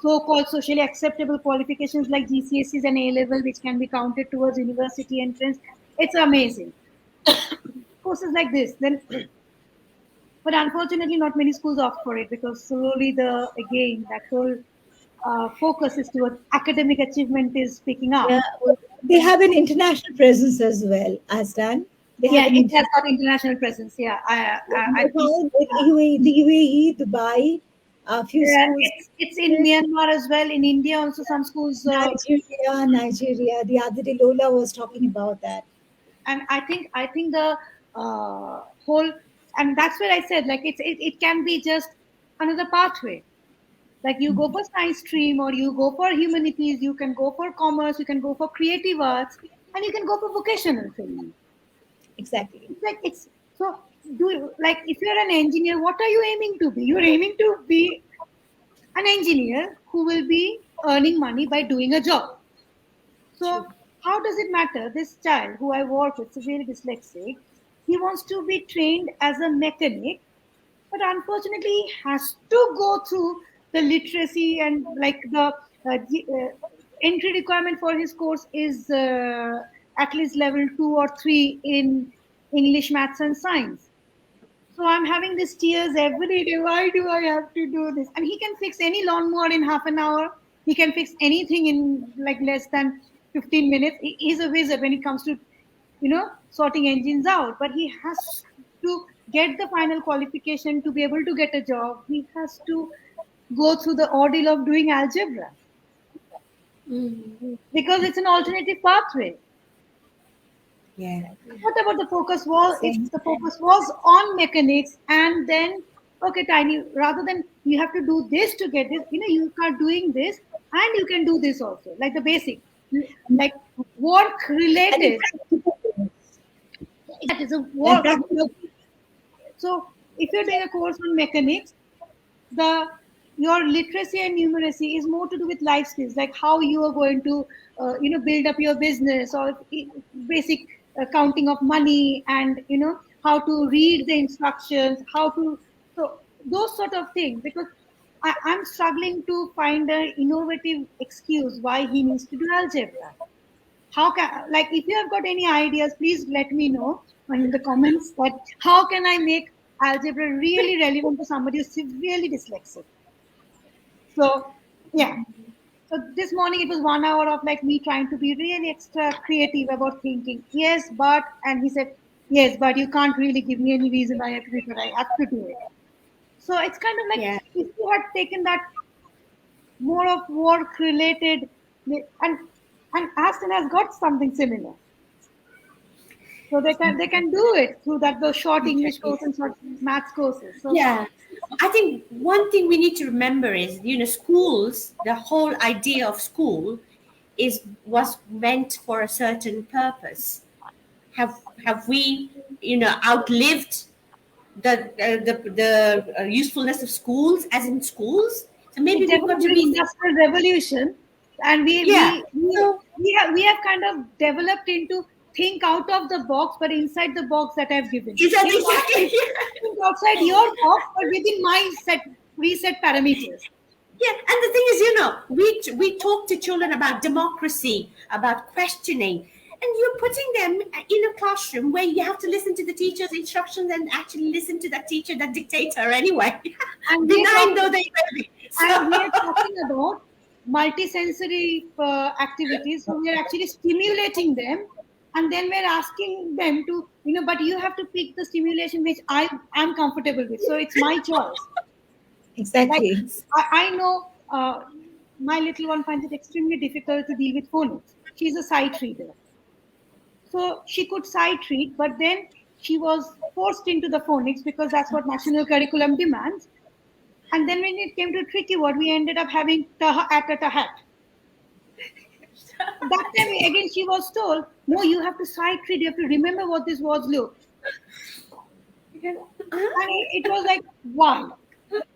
so-called socially acceptable qualifications like GCSEs and A-level, which can be counted towards university entrance. It's amazing. Courses like this, then, but unfortunately, not many schools opt for it because slowly that whole focus is towards academic achievement is picking up. Yeah, they have an international presence as well, Astan. They have Yeah, an it has international. got international presence. Yeah, I think The UAE, Dubai, a few schools. it's in Myanmar as well. In India, also some schools. Nigeria. The other day, Lola was talking about that. And I think the whole, and that's where I said like it can be just another pathway. Like you go for science stream or you go for humanities, you can go for commerce, you can go for creative arts, and you can go for vocational training. Exactly. It's like it's so like if you're an engineer, what are you aiming to be? You're aiming to be an engineer who will be earning money by doing a job. So True. how does it matter? This child who I work with, severely dyslexic, he wants to be trained as a mechanic, but unfortunately he has to go through the literacy and like the entry requirement for his course is at least level 2 or 3 in English, maths, and science. So I'm having these tears every day. Why do I have to do this? And he can fix any lawnmower in half an hour. He can fix anything in like less than 15 minutes. He's a wizard when it comes to, sorting engines out. But he has to get the final qualification to be able to get a job. He has to go through the ordeal of doing algebra Mm. because it's an alternative pathway. Yeah. What about the focus was? If Same. the focus was on mechanics, and then okay, tiny, rather than you have to do this to get this, you are doing this, and you can do this also, like the basic, like work And the related. practical things. That is a And work. practical. So if you're doing a course on mechanics, the your literacy and numeracy is more to do with life skills, like how you are going to build up your business, or basic counting of money, and how to read the instructions, how to, so those sort of things. Because I'm struggling to find an innovative excuse why he needs to do algebra. How can, like, if you have got any ideas, please let me know in the comments that how can I make algebra really relevant to somebody who's severely dyslexic. So yeah, so this morning it was 1 hour of like me trying to be really extra creative about thinking. Yes, but, and he said, yes, but you can't really give me any reason why I have to do it, but I have to do it. So it's kind of like Yeah. if you had taken that more of work related, and Aston has got something similar. So they can do it through that those short English Exactly. courses and short maths courses. So Yeah. I think one thing we need to remember is, schools, the whole idea of school was meant for a certain purpose. Have we, outlived the usefulness of schools as in schools? So it maybe we've got developed to during rethink. industrial revolution, and we Yeah. we we So we have kind of developed into think out of the box, but inside the box that I've given. is that exactly? Think outside your box, but within my set preset parameters. Yeah, and the thing is, we talk to children about democracy, about questioning, and you're putting them in a classroom where you have to listen to the teacher's instructions and actually listen to that teacher, that dictator, anyway, And we are benign talking, though they may be. and we So, are talking about multisensory activities. So we are actually stimulating them, and then we're asking them to, but you have to pick the stimulation which I'm comfortable with. So it's my choice. Like Exactly. I know my little one finds it extremely difficult to deal with phonics. She's a sight reader, so she could sight read, but then she was forced into the phonics because that's what national curriculum demands. And then when it came to tricky word, we ended up having at a tahat. That time again, she was told, "No, you have to sight read. You have to remember what these words look." And it was like, why?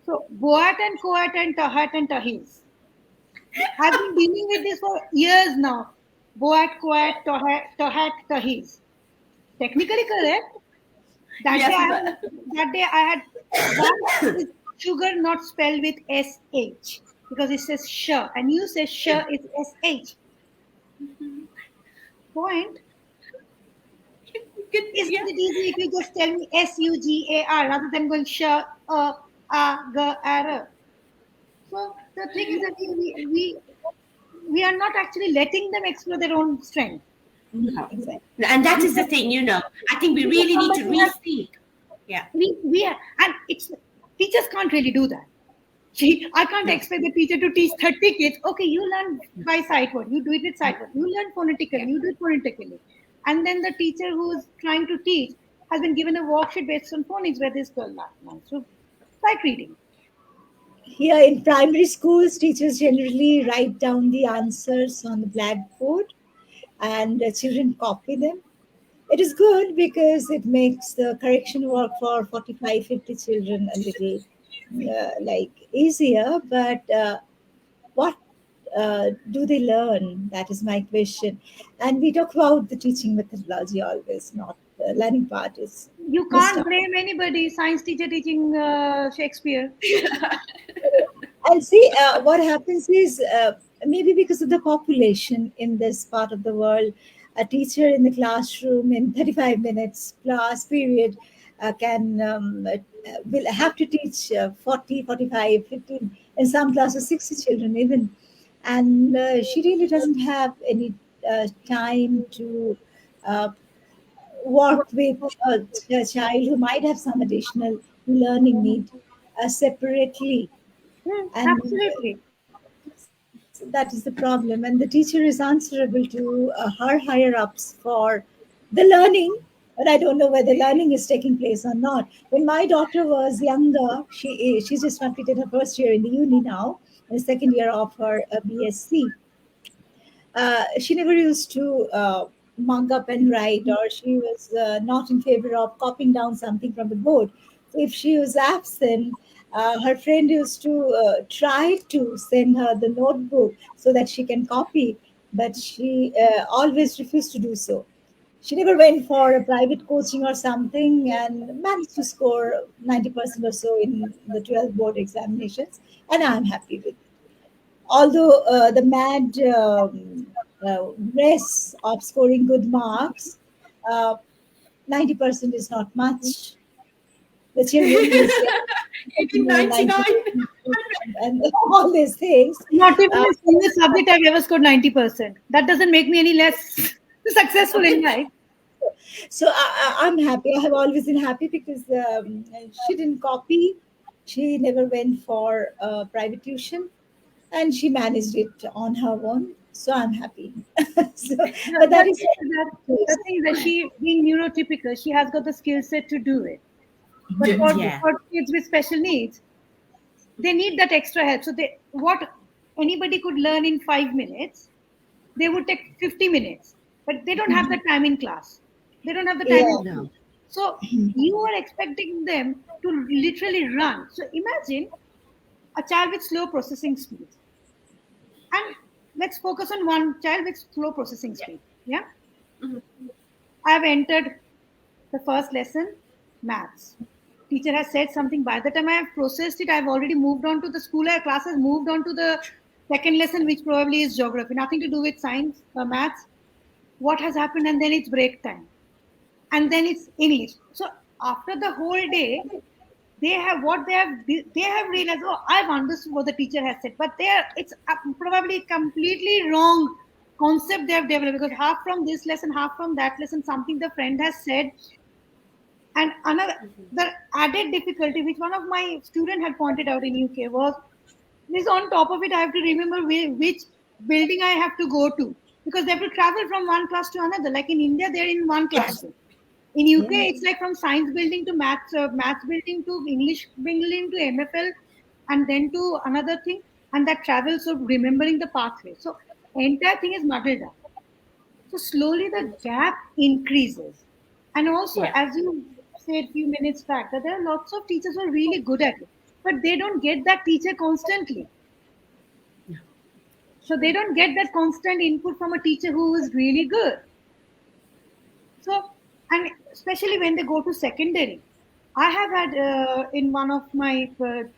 So Boat and Coat and Tahat and Tahiz. I've been dealing with this for years now. Boat, Coat, Tahat, Tahiz. Technically correct. That day yes, I but that day I had one is sugar not spelled with SH. because it says sh, and you say sh is sh. Point. Good, Isn't yeah. it easy if you just tell me sugar rather than going sh, g, r? So the thing is that we are not actually letting them explore their own strength. No. Exactly. And that is the Because, thing, I think we because really need to somebody has rethink. Yeah. and it's teachers can't really do that. See, I can't No. expect the teacher to teach 30 kids. Okay, you learn by sight word, you do it with sight word. You learn phonetically, Yeah. you do it phonetically. And then the teacher who's trying to teach has been given a worksheet based on phonics where this girl learns. So sight reading. Here in primary schools, teachers generally write down the answers on the blackboard and children copy them. It is good because it makes the correction work for 45, 50 children a little like easier. But what do they learn? That is my question. And we talk about the teaching methodology always, not the learning part is You missed can't out. blame anybody, science teacher teaching Shakespeare. And see, what happens is maybe because of the population in this part of the world, a teacher in the classroom in 35 minutes class period will have to teach 40, 45, 15, in some classes 60 children even. And she really doesn't have any time to uh, work with a child who might have some additional learning need separately. And Absolutely. that is the problem. And the teacher is answerable to her higher ups for the learning. But I don't know whether learning is taking place or not. When my daughter was younger, she just completed her first year in the uni now, the second year of her BSc. She never used to mug up and write, or she was not in favor of copying down something from the board. So if she was absent, her friend used to try to send her the notebook so that she can copy, but she always refused to do so. She never went for a private coaching or something and managed to score 90% or so in the 12 board examinations, and I'm happy with it. Although the mad race of scoring good marks, uh, 90% is not much. The children these days Even know 99. 90 and all these things. Not even Uh, a single subject I've ever scored 90%. That doesn't make me any less successful in life. so I'm happy. I have always been happy because she didn't copy. She never went for private tuition, and she managed it on her own. So I'm happy. So, but that is The thing is that she, being neurotypical, she has got the skill set to do it. But Yeah. for kids with special needs, they need that extra help. So what anybody could learn in 5 minutes, they would take 50 minutes. But they don't have the time in class. They don't have the time in yeah. school. No. So you are expecting them to literally run. So imagine a child with slow processing speed. And let's focus on one child with slow processing speed. Yeah. I have entered the first lesson, maths. Teacher has said something. By the time I have processed it, I've already moved on to the school class has moved on to the second lesson, which probably is geography. Nothing to do with science, maths. What has happened? And then it's break time. And then it's English. So after the whole day, they have what they have realized. Oh, I've understood what the teacher has said, but it's probably completely wrong concept they have developed because half from this lesson, half from that lesson, something the friend has said, and another the added difficulty which one of my student had pointed out in UK was this. On top of it, I have to remember which building I have to go to because they have to travel from one class to another. Like in India, they're in one Yes. classroom. In UK, Yeah. it's like from science building to maths building to English building to MFL, and then to another thing, and that travels. So remembering the pathway. So entire thing is muddled up. So slowly the gap increases. And also, Yeah. as you said a few minutes back, that there are lots of teachers who are really good at it, but they don't get that teacher constantly. So they don't get that constant input from a teacher who is really good. So, and especially when they go to secondary, I have had in one of my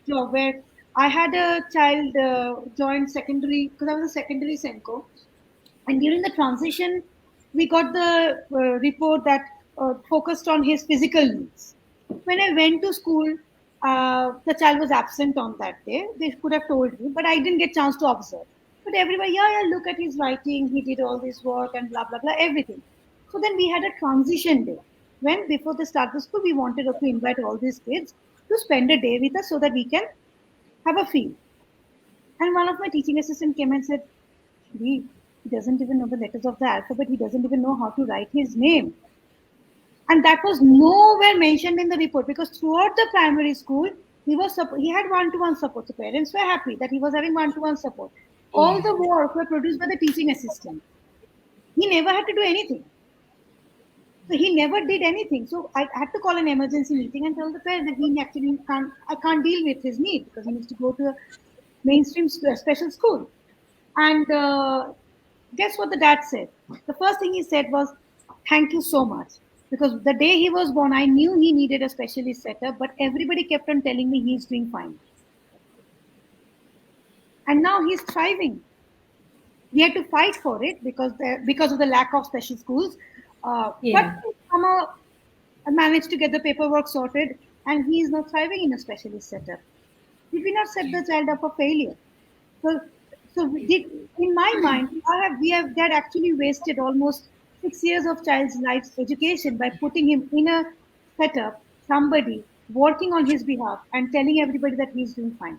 job where I had a child join secondary because I was a secondary Senko, and during the transition, we got the report that focused on his physical needs. When I went to school, the child was absent on that day. They could have told me, but I didn't get chance to observe. But everybody, yeah, yeah, look at his writing. He did all this work and blah blah blah, everything. So then we had a transition day when before the start of school, we wanted to invite all these kids to spend a day with us so that we can have a feel. And one of my teaching assistant came and said, he doesn't even know the letters of the alphabet. He doesn't even know how to write his name. And that was nowhere mentioned in the report because throughout the primary school, he had one-to-one support. The parents were happy that he was having one-to-one support. All Yeah. the work were produced by the teaching assistant. He never had to do anything. So he never did anything. So I had to call an emergency meeting and tell the parent that he actually can't. I can't deal with his need because he needs to go to a mainstream special school. And guess what the dad said? The first thing he said was, "Thank you so much." Because the day he was born, I knew he needed a specialist setup, but everybody kept on telling me he's doing fine. And now he's thriving. We had to fight for it because of the lack of special schools. But Yeah. somehow I managed to get the paperwork sorted, and he is now thriving in a specialist setup. Did we not set the child up for failure? So, in my mind, we have that actually wasted almost 6 years of child's life's education by putting him in a setup, somebody working on his behalf and telling everybody that he's doing fine.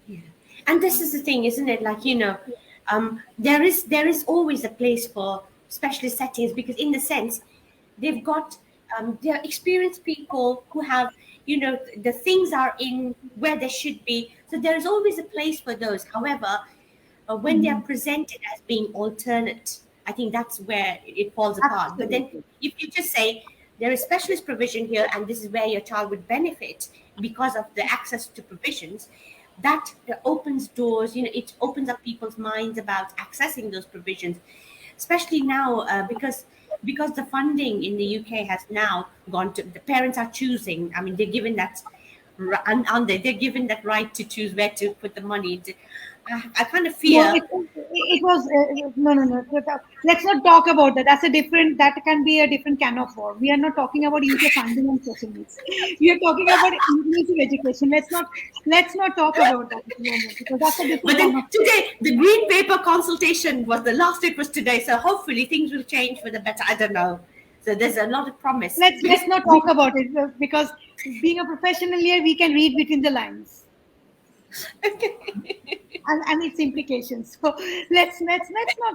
Yeah. And this is the thing, isn't it? Like, there is always a place for specialist settings because, in the sense, they've got they're experienced people who have, the things are in where they should be. So there is always a place for those. However, when they are Mhm. presented as being alternate, I think that's where it falls apart. But then Absolutely. if you just say there is specialist provision here and this is where your child would benefit because of the access to provisions, that opens doors, it opens up people's minds about accessing those provisions, especially now because the funding in the UK has now gone to the parents are choosing. I mean, they're given that they're given that right to choose where to put the money. I kind of No, fear. it was no, no, no. Let's not talk about that. That's a different. That can be a different can of worm. We are not talking about UK funding and special needs. We are talking about inclusive education. Let's not talk about that at the moment because that's a But different then can of worm. today, the green paper consultation was the last. It was today, so hopefully things will change for the better. I don't know. So there's a lot of promise Let's because not talk about it because being a professional here, we can read between the lines. And its implications. So let's not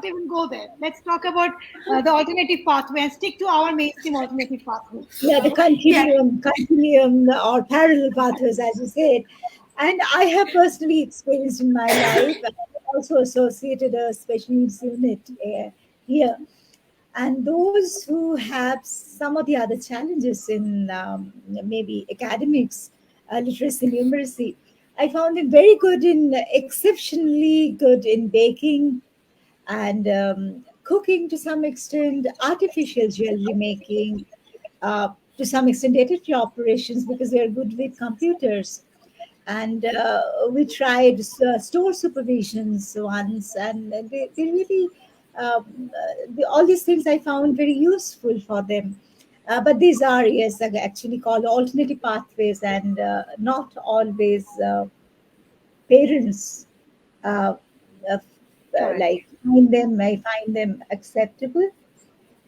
even go there. Let's talk about the alternative pathway and stick to our mainstream alternative pathway. Yeah, the yeah, continuum or parallel pathways, as you said. And I have personally experienced in my life, I also associated a special needs unit here. And those who have some of the other challenges in maybe academics, literacy, numeracy, I found them very good in, exceptionally good in baking and cooking to some extent, artificial jewelry making, to some extent, data operations because they are good with computers. And we tried store supervisions once, and they really, all these things I found very useful for them. But these are, yes, actually called alternative pathways, and not always parents uh, uh, Correct. like I find them acceptable.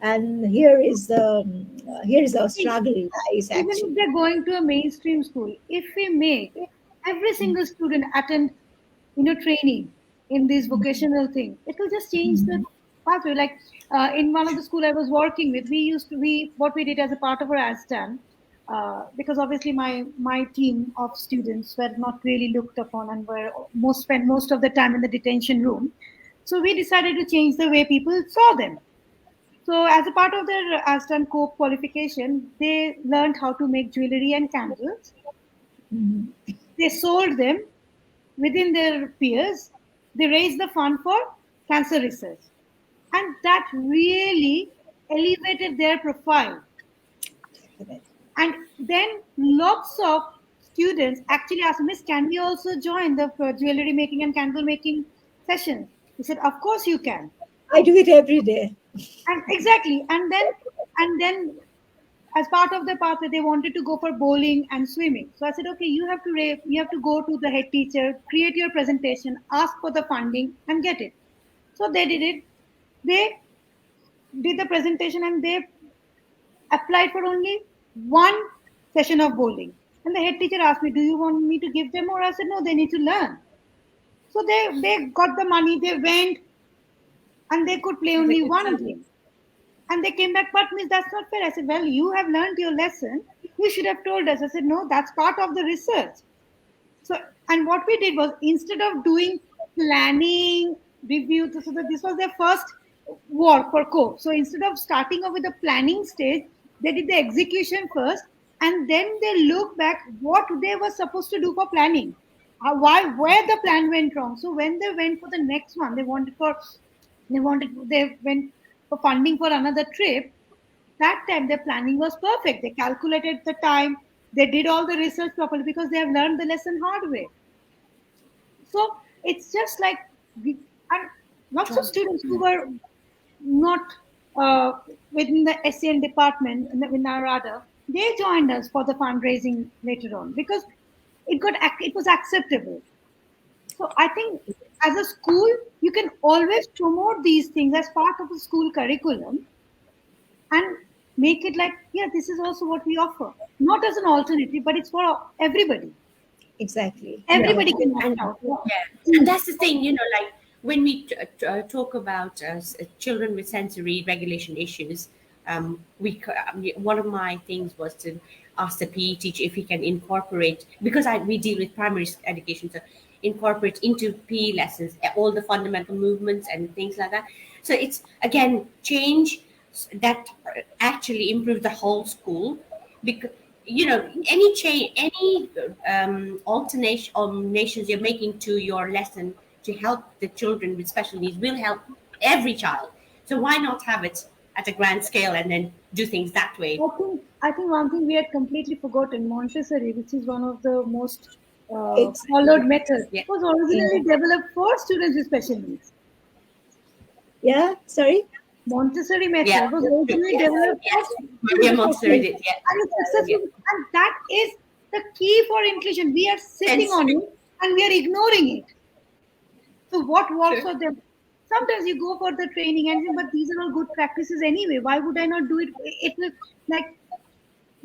And here is our See, struggle lies even if actually. they're going to a mainstream school, if we make every single student attend, training in this vocational thing, it will just change the pathway. Like in one of the school I was working with, we what we did as a part of our ASTAN, because obviously my team of students were not really looked upon and were spent most of the time in the detention room. So we decided to change the way people saw them. So, as a part of their Aston Cope qualification, they learned how to make jewelry and candles. Mhm. They sold them within their peers. They raised the fund for cancer research. And that really elevated their profile. Definitely. And then lots of students actually asked, Miss, can we also join the jewelry making and candle making session? He said, of course you can. I do it every day. And exactly. And then as part of the pathway, they wanted to go for bowling and swimming. So I said, okay, you have to go to the head teacher, create your presentation, ask for the funding, and get it. So they did it. They did the presentation and they applied for only one session of bowling. And the head teacher asked me, do you want me to give them more? I said, no, they need to learn. So they got the money, they went, and they could play only one game. And they came back, but Miss, that's not fair. I said, well, you have learned your lesson. You should have told us. I said, no, that's part of the research. So, and what we did was, instead of doing planning, review, so that this was their first work for co. So instead of starting off with the planning stage, they did the execution first, and then they look back what they were supposed to do for planning, where the plan went wrong. So when they went for the next one, they went for funding for another trip. That time their planning was perfect. They calculated the time, they did all the research properly because they have learned the lesson hard way. So it's just like and lots of students who were not within the SCN department in our radar, they joined us for the fundraising later on because it was acceptable. So I think as a school, you can always promote these things as part of the school curriculum and make it like, yeah, this is also what we offer. Not as an alternative, but it's for everybody. Exactly. Everybody can and, opt out. and that's the thing, like when we talk about children with sensory regulation issues, one of my things was to ask the PE teacher if he can incorporate, because we deal with primary education, so incorporate into PE lessons all the fundamental movements and things like that. So it's again change that actually improve the whole school, because any change, any alternations you're making to your lesson to help the children with special needs will help every child. So why not have it at a grand scale and then do things that way? I think one thing we had completely forgotten, Montessori, which is one of the most Exactly. followed methods, Yeah. was originally developed for students with special needs. Yeah, sorry. Montessori method Yeah. was originally Yes. developed Yes. for Maria students with Montessori special did. needs. Yeah. And it's successful. And that is the key for inclusion. We are sitting on Sensory. it and we are ignoring it. So what works Sure. for them? Sometimes you go for the training and say, but these are all good practices anyway. Why would I not do it? It will like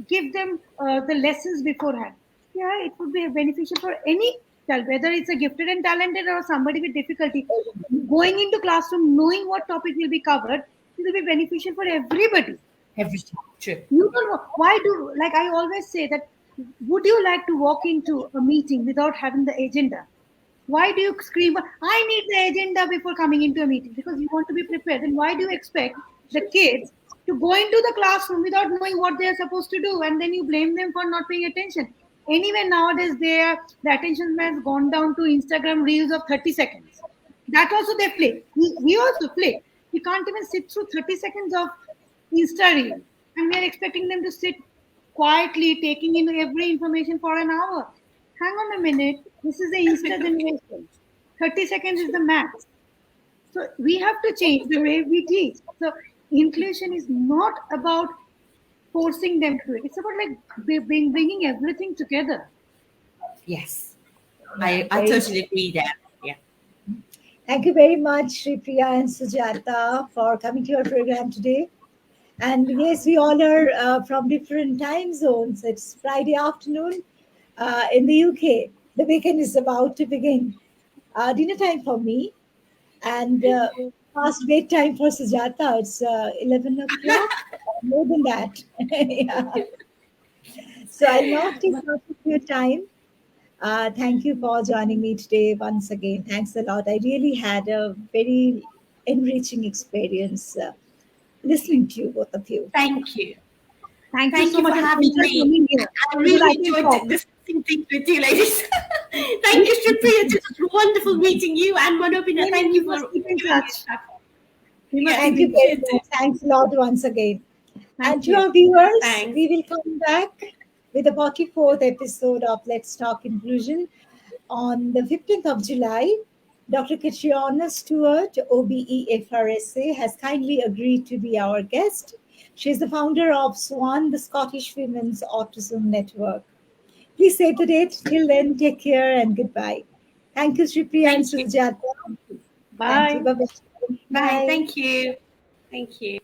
give them the lessons beforehand. Yeah, it would be beneficial for any child, whether it's a gifted and talented or somebody with difficulty. Going into classroom, knowing what topic will be covered, it will be beneficial for everybody. Every child. True. You don't know why do like I always say that. Would you like to walk into a meeting without having the agenda? Why do you scream, I need the agenda before coming into a meeting? Because you want to be prepared. Then why do you expect the kids to go into the classroom without knowing what they are supposed to do? And then you blame them for not paying attention. Anyway, nowadays the attention span has gone down to Instagram reels of 30 seconds. That also they play. We also play. We can't even sit through 30 seconds of Insta reel. And we are expecting them to sit quietly, taking in every information for an hour. Hang on a minute. This is the Insta generation. 30 seconds is the max. So we have to change the way we teach. So inclusion is not about forcing them to do it. It's about like bringing everything together. Yes. Yeah, I very totally agree there. Yeah. Thank you very much, Sreepriya and Sujata, for coming to our program today. And yes, we all are from different time zones. It's Friday afternoon in the UK. The weekend is about to begin. Dinner time for me, and past bedtime for Sujata. It's 11 o'clock, more than that. Yeah. So I'll not take much of your time. Thank you for joining me today once again. Thanks a lot. I really had a very enriching experience listening to you, both of you. Thank you. Thank you Thank so you much for for having me. coming here. I Because I really can enjoyed talk. discussing things with you, ladies. Thank you, Sreepriya. It was wonderful meeting you, and Manobina. Thank We you must for keep in giving me touch. this platform. We must Yeah, keep Thank you in very touch. much. Thanks a lot once again. And Thank to you. our viewers, thanks. we will come back with the 44th episode of Let's Talk Inclusion. On the 15th of July, Dr. Katriona Stewart, OBE FRSA, has kindly agreed to be our guest. She is the founder of SWAN, the Scottish Women's Autism Network. Please save the date. Till then, take care and goodbye. Thank you, Sreepriya and Thank you. Sujata. Thank you. Bye. Bye-bye. Bye. Bye. Thank you. Thank you.